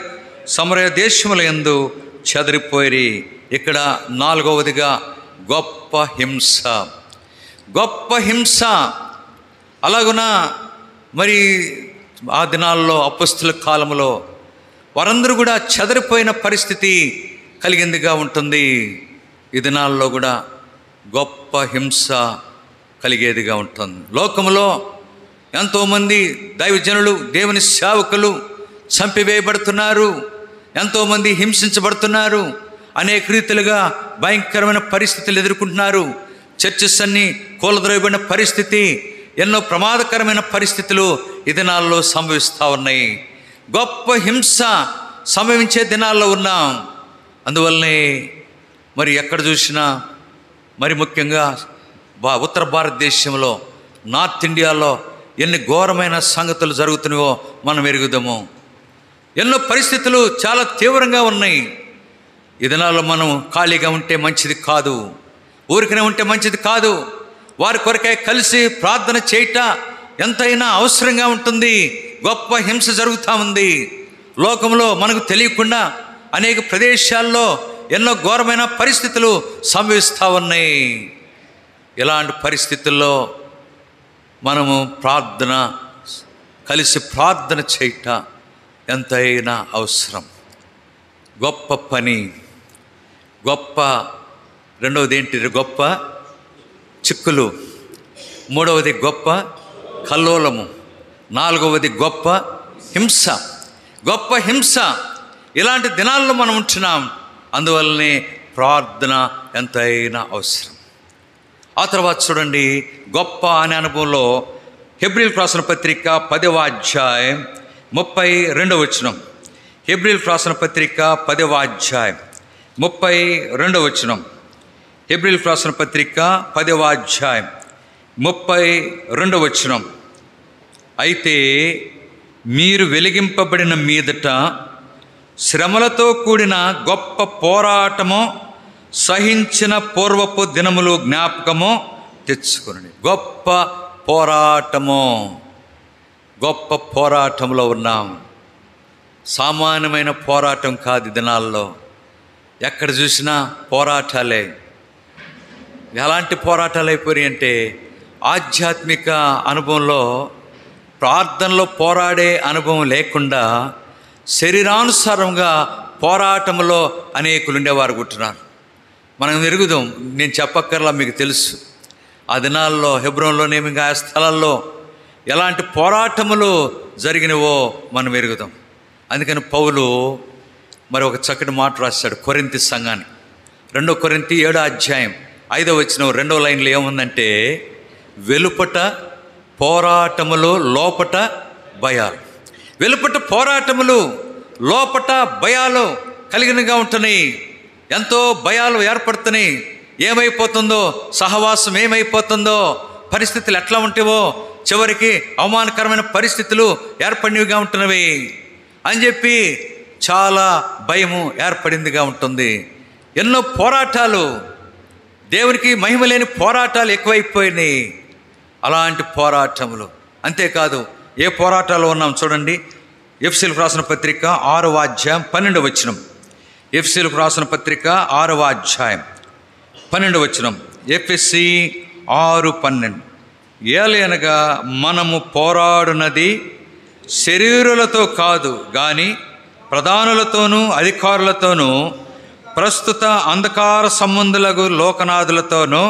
సమరయ దేశముల యందు చెదిరిపోయి. ఇక్కడ 4వదిగా గొప్ప హింస, గొప్ప హింస. అలాగున మరి ఆ దినాల్లో అపొస్తలుల కాలంలో వారందరూ కూడా చెదిరిపోయిన పరిస్థితి కలిగిందిగా ఉంటుంది. ఈ దినాల్లో కూడా గొప్ప హింస కలిగేదిగా ఉంటుంది. లోకములో ఎంతోమంది దైవజనులు, దేవుని సేవకులు చంపివేయబడుతున్నారు, ఎంతోమంది హింసించబడుతున్నారు, అనేక రీతిలుగా భయంకరమైన పరిస్థితులు ఎదుర్కొంటున్నారు. చర్చెస్ అన్నీ కూలద్రోయబడిన పరిస్థితి, ఎన్నో ప్రమాదకరమైన పరిస్థితులు ఈ దినాల్లో సంభవిస్తూ ఉన్నాయి. గొప్ప హింస సంభవించే దినాల్లో ఉన్నాం. అందువల్లనే మరి ఎక్కడ చూసినా, మరి ముఖ్యంగా ఉత్తర భారతదేశంలో, నార్త్ ఇండియాలో ఎన్ని ఘోరమైన సంగతులు జరుగుతున్నాయో మనం ఎరుగుదాము. ఎన్నో పరిస్థితులు చాలా తీవ్రంగా ఉన్నాయి. ఈ దినాల్లో మనం ఖాళీగా ఉంటే మంచిది కాదు, ఊరికనే ఉంటే మంచిది కాదు. వారి కొరకై కలిసి ప్రార్థన చేయట ఎంతైనా అవసరంగా ఉంటుంది. గొప్ప హింస జరుగుతూ ఉంది లోకంలో, మనకు తెలియకుండా అనేక ప్రదేశాల్లో ఎన్నో ఘోరమైన పరిస్థితులు సంభవిస్తూ ఉన్నాయి. ఇలాంటి పరిస్థితుల్లో మనము కలిసి ప్రార్థన చేయట ఎంతైనా అవసరం. గొప్ప పని. గొప్ప, రెండవది ఏంటి? గొప్ప చిక్కులు, మూడవది గొప్ప కల్లోలము, నాలుగవది గొప్ప హింస. గొప్ప హింస. ఇలాంటి దినాల్లో మనం ఉంటున్నాం. అందువల్లనే ప్రార్థన ఎంతైనా అవసరం. ఆ తర్వాత చూడండి, గొప్ప అనే అనుభవంలో హెబ్రీయులకు రాసిన పత్రిక 10వ అధ్యాయం 32వ వచనం. హెబ్రీయులకు రాసిన పత్రిక 10వ అధ్యాయం 32వ వచనం. హెబ్రీయులకు రాసిన పత్రిక 10వ అధ్యాయం 32వ వచనం. అయితే మీరు వెలిగింపబడిన మీదట శ్రమలతో కూడిన గొప్ప పోరాటము సహించిన పూర్వపు దినములు జ్ఞాపకము తెచ్చుకుని. గొప్ప పోరాటము, గొప్ప పోరాటంలో ఉన్నాం. సామాన్యమైన పోరాటం కాదు. దినాల్లో ఎక్కడ చూసినా పోరాటాలే. ఎలాంటి పోరాటాలు అయిపోయి అంటే, ఆధ్యాత్మిక అనుభవంలో ప్రార్థనలో పోరాడే అనుభవం లేకుండా శరీరానుసారంగా పోరాటంలో అనేకులు ఉండేవారు ఉంటున్నారు. మనం ఎరుగుదాం, నేను చెప్పక్కర్లా, మీకు తెలుసు. ఆ దినాల్లో హెబ్రోన్లోనేమి ఇంకా ఆ స్థలాల్లో ఎలాంటి పోరాటములు జరిగినవో మనం ఎరుగుదాం. అందుకని పౌలు మరి ఒక చక్కటి మాట రాశాడు కొరింథీ సంఘాన్ని. 2 కొరింథీ 7వ అధ్యాయం 5వ వచనం 2వ లైన్లో ఏముందంటే, వెలుపట పోరాటములు లోపట భయాలు. వెలుపట పోరాటములు లోపట భయాలు కలిగినగా ఉంటున్నాయి. ఎంతో భయాలు ఏర్పడుతున్నాయి. ఏమైపోతుందో, సహవాసం ఏమైపోతుందో, పరిస్థితులు ఎట్లా ఉంటావో, చివరికి అవమానకరమైన పరిస్థితులు ఏర్పడినవిగా ఉంటున్నవి అని చెప్పి చాలా భయము ఏర్పడిందిగా ఉంటుంది. ఎన్నో పోరాటాలు, దేవునికి మహిమ లేని పోరాటాలు ఎక్కువైపోయినాయి. అలాంటి పోరాటములు. అంతేకాదు, ఏ పోరాటాలు ఉన్నాం చూడండి. ఎఫెసీయులకు రాసిన పత్రిక 6వ అధ్యాయం 12వ వచనం. ఎఫెసీయులకు రాసిన పత్రిక 6వ అధ్యాయం 12వ వచనం. ఎఫెసీ 6:12. ఏలయనగా మనము పోరాడునది శరీరులతో కాదు గాని ప్రధానులతోనూ అధికారులతోనూ ప్రస్తుత అంధకార సంబంధులకు లోకనాథులతోనూ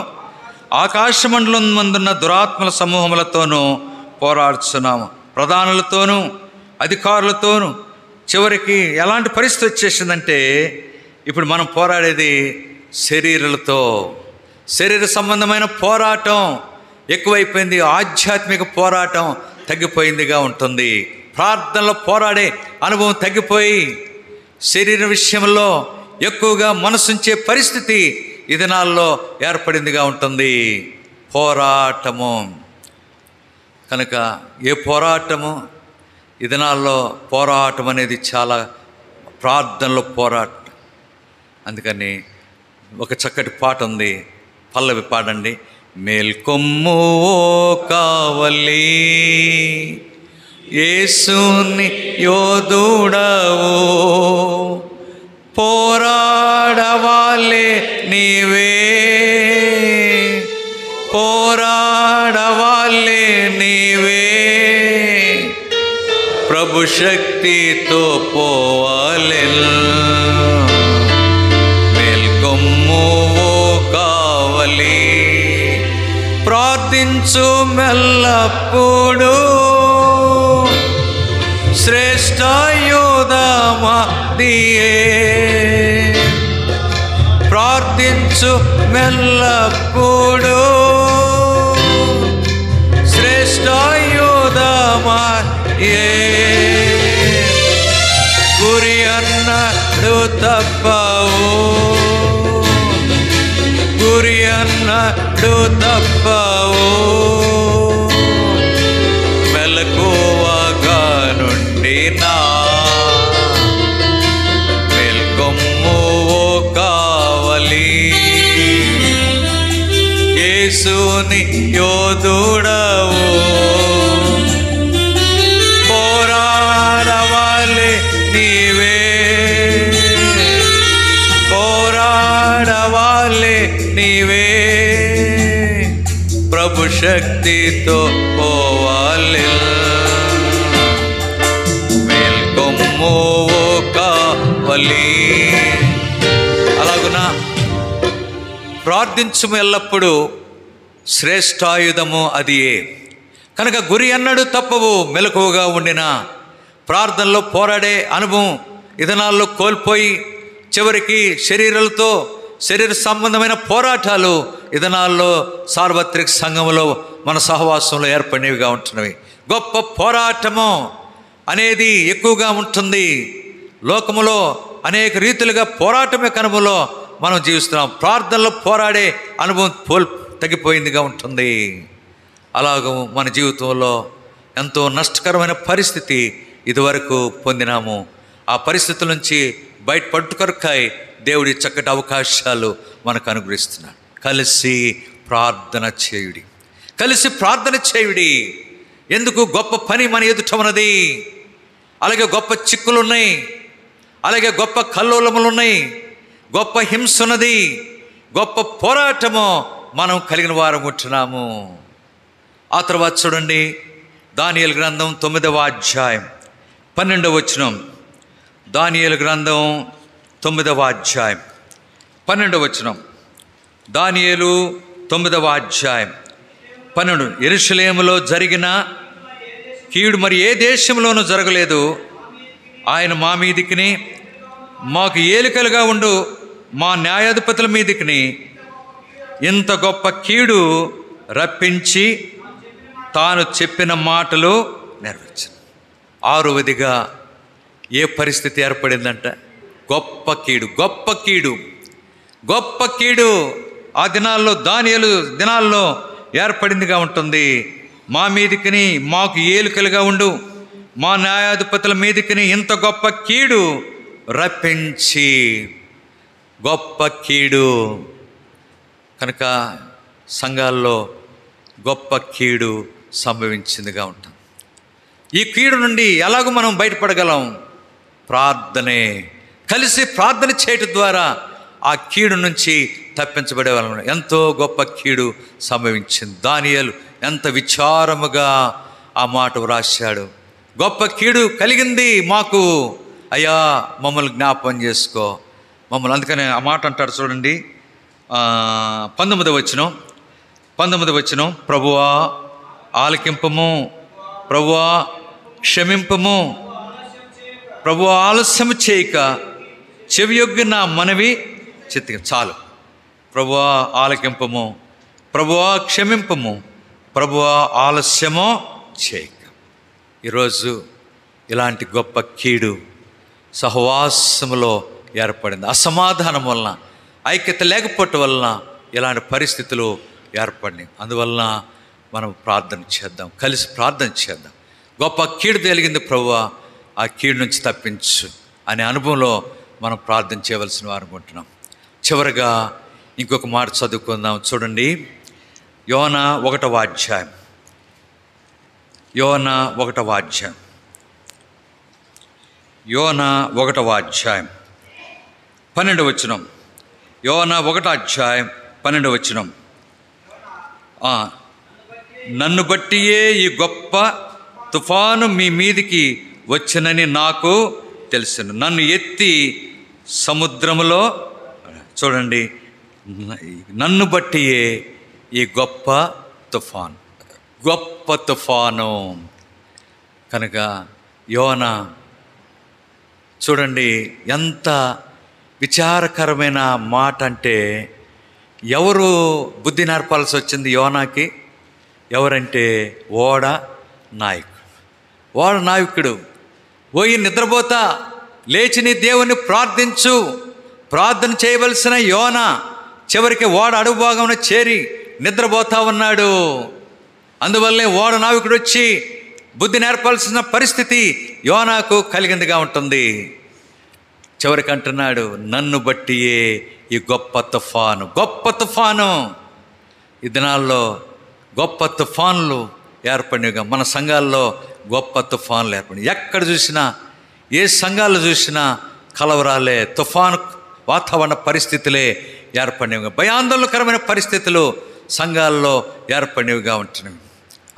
ఆకాశమండలం మందున్న దురాత్మల సమూహములతోనూ పోరాడుతున్నాము. ప్రధానులతోనూ అధికారులతోనూ. చివరికి ఎలాంటి పరిస్థితి వచ్చేసిందంటే, ఇప్పుడు మనం పోరాడేది శరీరాలతో. శరీర సంబంధమైన పోరాటం ఎక్కువైపోయింది. ఆధ్యాత్మిక పోరాటం తగ్గిపోయిందిగా ఉంటుంది. ప్రార్థనలో పోరాడే అనుభవం తగ్గిపోయి శరీర విషయంలో ఎక్కువగా మనసుంచే పరిస్థితి ఈ దినాల్లో ఏర్పడిందిగా ఉంటుంది. పోరాటము కనుక ఏ పోరాటము ఈ దినాల్లో పోరాటం అనేది చాలా ప్రార్థనలో పోరాటం. అందుకని ఒక చక్కటి పాట ఉంది, పల్లవి పాడండి. మేల్కొమ్ము కావలి యేసుని యోధుడవు, పోరాడవాలే నీవే, పోరాడవాలే నీవే, ప్రభు శక్తితో పోవాలే. మేల్కొమ్ము కావలి, ప్రార్థించు మెల్లప్పుడు, శ్రేష్ఠ యోధమా దియే. ప్రార్థించు మెల్లప్పుడు, శ్రేష్ఠ యోధమా ఏ. గురి అన్నడు తప్పవు, గురి అన్నడు తప్పవు, మెలకువగా నుండి నా. మేల్కొమ్ము కావలి యేసుని యోధుడవు, పోరాడవాలే నీవే, పోరాడవాలే నీవే, ప్రభు శక్తితో పోవాలి. మేల్కొమ్ము కావలి. అలాగునా ప్రార్థించుము ఎల్లప్పుడూ, శ్రేష్ఠాయుధము అదియే. కనుక గురి అన్నడు తప్పవు, మెలకువగా ఉండిన ప్రార్థనలో పోరాడే అనుభవం విధానాల్లో కోల్పోయి చివరికి శరీర సంబంధమైన పోరాటాలు విధానాల్లో సార్వత్రిక సంఘంలో మన సహవాసంలో ఏర్పడినవిగా ఉంటున్నవి. గొప్ప పోరాటము అనేది ఎక్కువగా ఉంటుంది. లోకములో అనేక రీతులుగా పోరాటం యొక్క అనుభవంలో మనం జీవిస్తున్నాం. ప్రార్థనలో పోరాడే అనుభవం తగ్గిపోయిందిగా ఉంటుంది. అలాగూ మన జీవితంలో ఎంతో నష్టకరమైన పరిస్థితి ఇదివరకు పొందినాము. ఆ పరిస్థితుల నుంచి బయటపట్టుకొరకాయి దేవుడి చక్కటి అవకాశాలు మనకు అనుగ్రహిస్తున్నాడు. కలిసి ప్రార్థన చేయుడి, కలిసి ప్రార్థన చేయుడి. ఎందుకు? గొప్ప పని మన ఎదుట ఉన్నది. అలాగే గొప్ప చిక్కులు ఉన్నాయి, అలాగే గొప్ప కల్లోలములు ఉన్నాయి, గొప్ప హింస ఉన్నది, గొప్ప పోరాటము మనం కలిగిన వారం ఉంటున్నాము. ఆ తర్వాత చూడండి, దానియేలు గ్రంథం 9వ అధ్యాయం 12వ వచనం. దానియేలు గ్రంథం 9వ అధ్యాయం 12వ వచనం. దానియేలు 9వ అధ్యాయం 12. యెరూషలేములో జరిగిన కీడు మరి ఏ దేశంలోనూ జరగలేదు. ఆయన మా మీదికిని మాకు ఏలికలుగా ఉండు మా న్యాయాధిపతుల మీదికిని ఇంత గొప్ప కీడు రప్పించి తాను చెప్పిన మాటలు నెరవేర్చాను. 6వదిగా ఏ పరిస్థితి ఏర్పడిందంట? గొప్ప కీడు, గొప్ప కీడు, గొప్ప కీడు ఆ దినాల్లో, దానియేలు దినాల్లో ఏర్పడిందిగా ఉంటుంది. మా మీదికిని మాకు ఏలికలుగా ఉండు మా న్యాయాధిపతుల మీదికిని ఇంత గొప్ప కీడు రప్పించి. గొప్ప కీడు కనుక సంఘాల్లో గొప్ప కీడు సంభవించిందిగా ఉంటుంది. ఈ కీడు నుండి ఎలాగో మనం బయటపడగలం? ప్రార్థనే. కలిసి ప్రార్థన చేయటం ద్వారా ఆ కీడు నుంచి తప్పించబడే వాళ్ళం. ఎంతో గొప్ప కీడు సంభవించింది. దానియేలు ఎంత విచారముగా ఆ మాట వ్రాశాడు. గొప్ప కీడు కలిగింది మాకు, అయ్యా మమ్మల్ని జ్ఞాపకం చేసుకో మమ్మల్ని. అందుకని ఆ మాట అంటాడు చూడండి, 19వ వచనం. ప్రభువా ఆలకింపము, ప్రభువా క్షమింపము, ప్రభువా ఆలస్యం చేయక చెవియొగ్గి నా మనవి చిత్తి. చాలు. ప్రభువా ఆలకింపము, ప్రభువా క్షమింపము, ప్రభువా ఆలస్యమో చేయక. ఈరోజు ఇలాంటి గొప్ప కీడు సహవాసములో ఏర్పడింది. అసమాధానం వలన, ఐక్యత లేకపోవటం వలన ఇలాంటి పరిస్థితులు ఏర్పడినాయి. అందువలన మనం ప్రార్థన చేద్దాం, కలిసి ప్రార్థన చేద్దాం. గొప్ప కీడు తెలిగింది ప్రభువా, ఆ కీడు నుంచి తప్పించు అనే అనుభవంలో మనం ప్రార్థన చేయవలసిన వారు అనుకుంటున్నాం. చివరిగా ఇంకొక మాట చదువుకుందాం. చూడండి, యోనా 1వ అధ్యాయం. యోనా 1వ అధ్యాయం. యోనా 1వ అధ్యాయం 12వ వచనం. యోనా 1వ అధ్యాయం 12వ వచనం. నన్ను బట్టియే ఈ గొప్ప తుఫాను మీ మీదికి వచ్చినని నాకు తెలుసును. నన్ను ఎత్తి సముద్రములో, చూడండి, నన్ను బట్టియే ఈ గొప్ప తుఫాను, గొప్ప తుఫాను. కనుక యోనా చూడండి ఎంత విచారకరమైన మాట అంటే, ఎవరు బుద్ధి నేర్పాల్సి వచ్చింది యోనాకి? ఎవరంటే ఓడ నాయకుడు. పోయి నిద్రపోతా, లేచి నీ దేవుని ప్రార్థించు. ప్రార్థన చేయవలసిన యోనా చివరికి ఓడ అడుగు భాగంలో చేరి నిద్రపోతా ఉన్నాడు. అందువల్లే ఓడ నావికుడు వచ్చి బుద్ధి నేర్పాల్సిన పరిస్థితి యోనాకు కలిగిందిగా ఉంటుంది. చివరికి అంటున్నాడు, నన్ను బట్టియే ఈ గొప్ప తుఫాను, గొప్ప తుఫాను. ఈ దినాల్లో గొప్ప తుఫాన్లు ఏర్పడినగా మన సంఘాల్లో గొప్ప తుఫాన్లు ఏర్పడి, ఎక్కడ చూసినా ఏ సంఘాలు చూసినా కలవరాలే, తుఫాను వాతావరణ పరిస్థితులే ఏర్పడినవిగా, భయాందోళనకరమైన పరిస్థితులు సంఘాల్లో ఏర్పడినవిగా ఉంటున్నాయి.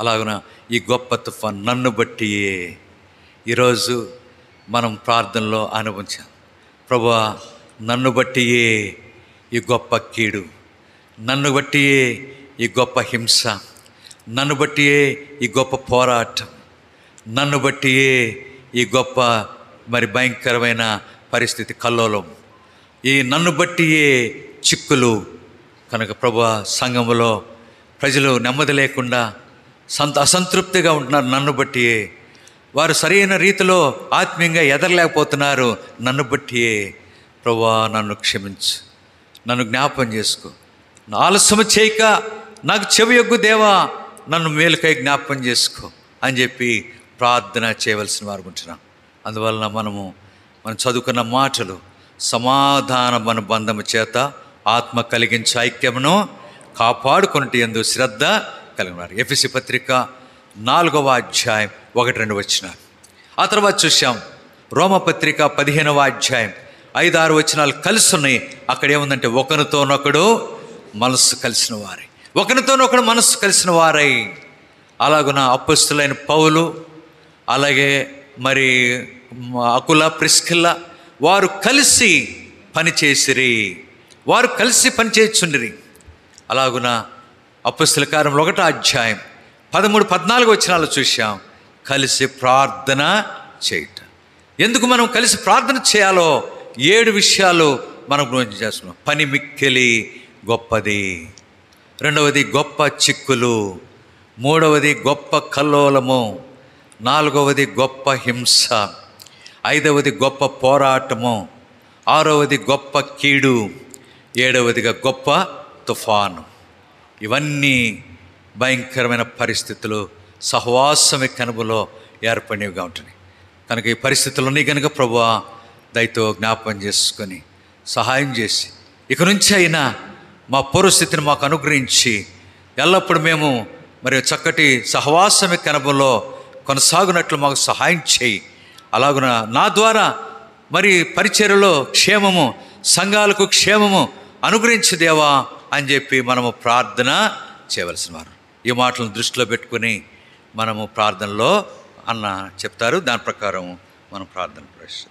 అలాగున ఈ గొప్ప తుఫాన్ నన్ను బట్టియే ఈరోజు మనం ప్రార్థనలో అనుభవించాం. ప్రభువా నన్ను బట్టియే ఈ గొప్ప కీడు, నన్ను బట్టియే ఈ గొప్ప హింస, నన్ను బట్టియే ఈ గొప్ప పోరాటం, నన్ను బట్టియే ఈ గొప్ప భయంకరమైన పరిస్థితి, కల్లోలం, ఈ నన్ను బట్టియే చిక్కులు. కనుక ప్రభువా, సంఘములో ప్రజలు నెమ్మది లేకుండా అసంతృప్తిగా ఉంటున్నారు. నన్ను బట్టియే వారు సరైన రీతిలో ఆత్మీయంగా ఎదరలేకపోతున్నారు. నన్ను బట్టియే ప్రభువా, నన్ను క్షమించు, నన్ను జ్ఞాపం చేసుకో, ఆలస్యం చేయక నాకు చెవి యొగ్గు దేవా, నన్ను మేలుకై జ్ఞాపం చేసుకో అని చెప్పి ప్రార్థన చేయవలసిన వారు ఉంటున్నాం. అందువలన మనం చదువుకున్న మాటలు సమాధాన మన బంధము చేత ఆత్మ కలిగించే ఐక్యమును కాపాడుకొనుట యందు శ్రద్ధ కలిగినారు. ఎఫెసీ పత్రిక 4వ అధ్యాయం 1-2 వచనాలు. ఆ తర్వాత చూసాం రోమపత్రిక 15వ అధ్యాయం 5-6 వచనాలు కలిసి ఉన్నాయి. అక్కడ ఏముందంటే ఒకరితోనొకడు మనస్సు కలిసిన వారై, ఒకరితోనొకడు మనస్సు కలిసిన వారై. అలాగున అపొస్తలులైన పౌలు, అలాగే అకుల, ప్రిస్కిల్ల వారు కలిసి పనిచేసిరి, వారు కలిసి పనిచేయుచుండిరి. అలాగున అపొస్తలుల కార్యములు 1వ అధ్యాయం 13-14 వచనాలు చూసాం, కలిసి ప్రార్థన చేయటం. ఎందుకు మనం కలిసి ప్రార్థన చేయాలో 7 విషయాలు మనం గురించి చేస్తున్నాం. పని మిక్కిలి గొప్పది, 2వది గొప్ప చిక్కులు, 3వది గొప్ప కల్లోలము, 4వది గొప్ప హింస, 5వది గొప్ప పోరాటము, 6వది గొప్ప కీడు, 7వదిగా గొప్ప తుఫాను. ఇవన్నీ భయంకరమైన పరిస్థితులు సహవాసమే కనుమలో ఏర్పడినవిగా ఉంటున్నాయి. కనుక ఈ పరిస్థితులన్నీ కనుక ప్రభువా దయతో జ్ఞాపకం చేసుకొని సహాయం చేసి ఇక నుంచి అయినా మా పూర్వస్థితిని మాకు అనుగ్రహించి ఎల్లప్పుడూ మేము చక్కటి సహవాసమే కనుమలో కొనసాగునట్లు మాకు సహాయం చేయి. అలాగున నా ద్వారా పరిచర్యలో క్షేమము, సంఘాలకు క్షేమము అనుగ్రహించు దేవా అని చెప్పి మనము ప్రార్థన చేయవలసిన వారు. ఈ మాటలను దృష్టిలో పెట్టుకుని మనము ప్రార్థనలో అన్న చెప్తారు, దాని ప్రకారం మనం ప్రార్థన ప్రవేశిద్దాం.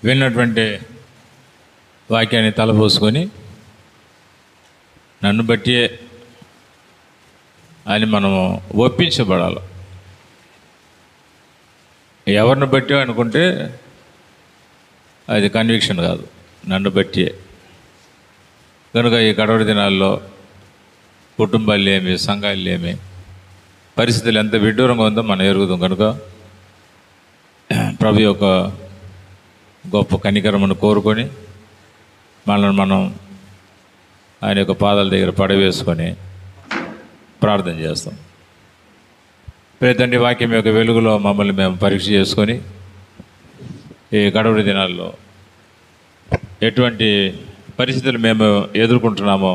విన్నటువంటి వాక్యాన్ని తలపోసుకొని నన్ను బట్టి అని మనము ఒప్పించబడాలి. ఎవరిని బట్టి అనుకుంటే అది కన్విక్షన్ కాదు, నన్ను బట్టి. కనుక ఈ కడవరి దినాల్లో కుటుంబాలు ఏమి, సంఘాలు ఏమి, పరిస్థితులు ఎంత విడ్డూరంగా ఉందో మనం ఎరుగుదాం. కనుక ప్రభు యొక్క గొప్ప కనికరమును కోరుకొని మనల్ని మనం ఆయన యొక్క పాదాల దగ్గర పడవేసుకొని ప్రార్థన చేస్తాం. తండ్రి, వాక్యం యొక్క వెలుగులో మమ్మల్ని మేము పరీక్ష చేసుకొని ఈ కడవరి దినాల్లో ఎటువంటి పరిస్థితులు మేము ఎదుర్కొంటున్నామో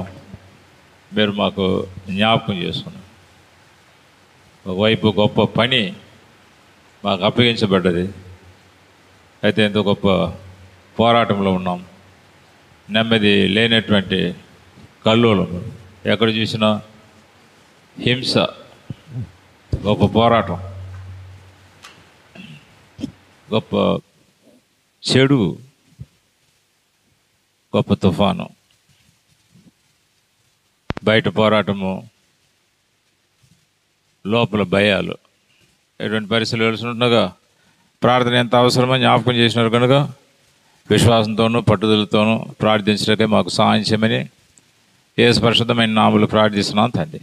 మీరు మాకు జ్ఞాపకం చేసుకున్నాం. ఒకవైపు గొప్ప పని మాకు అప్పగించబడ్డది, అయితే ఎంతో గొప్ప పోరాటంలో ఉన్నాం. నెమ్మది లేనటువంటి కల్లోలం, ఎక్కడ చూసినా హింస, గొప్ప పోరాటం, గొప్ప చెడు, గొప్ప తుఫాను, బయట పోరాటము, లోపల భయాలు, ఎటువంటి పరిస్థితులు తెలుసుకుంటున్నాగా ప్రార్థన ఎంత అవసరమో జ్ఞాపకం చేసినారు. కనుక విశ్వాసంతోనూ పట్టుదలతోనూ ప్రార్థించడానికే మాకు సహాయం చేయమని యేసు పరిశుద్ధమైన నామములో ప్రార్థిస్తున్నాం తండ్రి.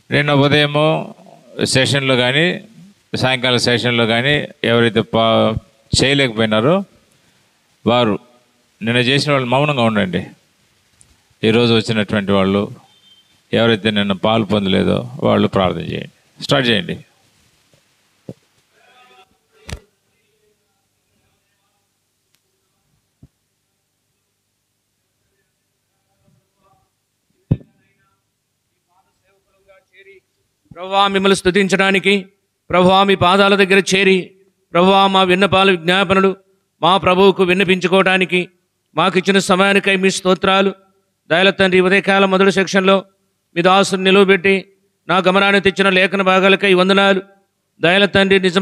నిన్న ఉదయము సెషన్లో కానీ సాయంకాలం సెషన్లో కానీ ఎవరైతే చేయలేకపోయినారో వారు నిన్న చేసిన వాళ్ళు మౌనంగా ఉండండి. ఈరోజు వచ్చినటువంటి వాళ్ళు ఎవరైతే నిన్న పాలు పొందలేదో వాళ్ళు ప్రార్థన చేయండి, స్టార్ట్ చేయండి. ప్రభువా, మిమ్మల్ని స్తుతించడానికి, ప్రభువా మీ పాదాల దగ్గర చేరి, ప్రభువా మా విన్నపాలు, విజ్ఞాపనలు మా ప్రభువుకు విన్నపించుకోవడానికి మాకు ఇచ్చిన సమయానికై మీ స్తోత్రాలు. దయల తండ్రి, ఉదయకాలం మొదటి సెక్షన్లో మీ దాసుని నిలువబెట్టి నా గమనాన్ని తెచ్చిన లేఖన భాగాలకై వందనాలు. దయల తండ్రి నిజం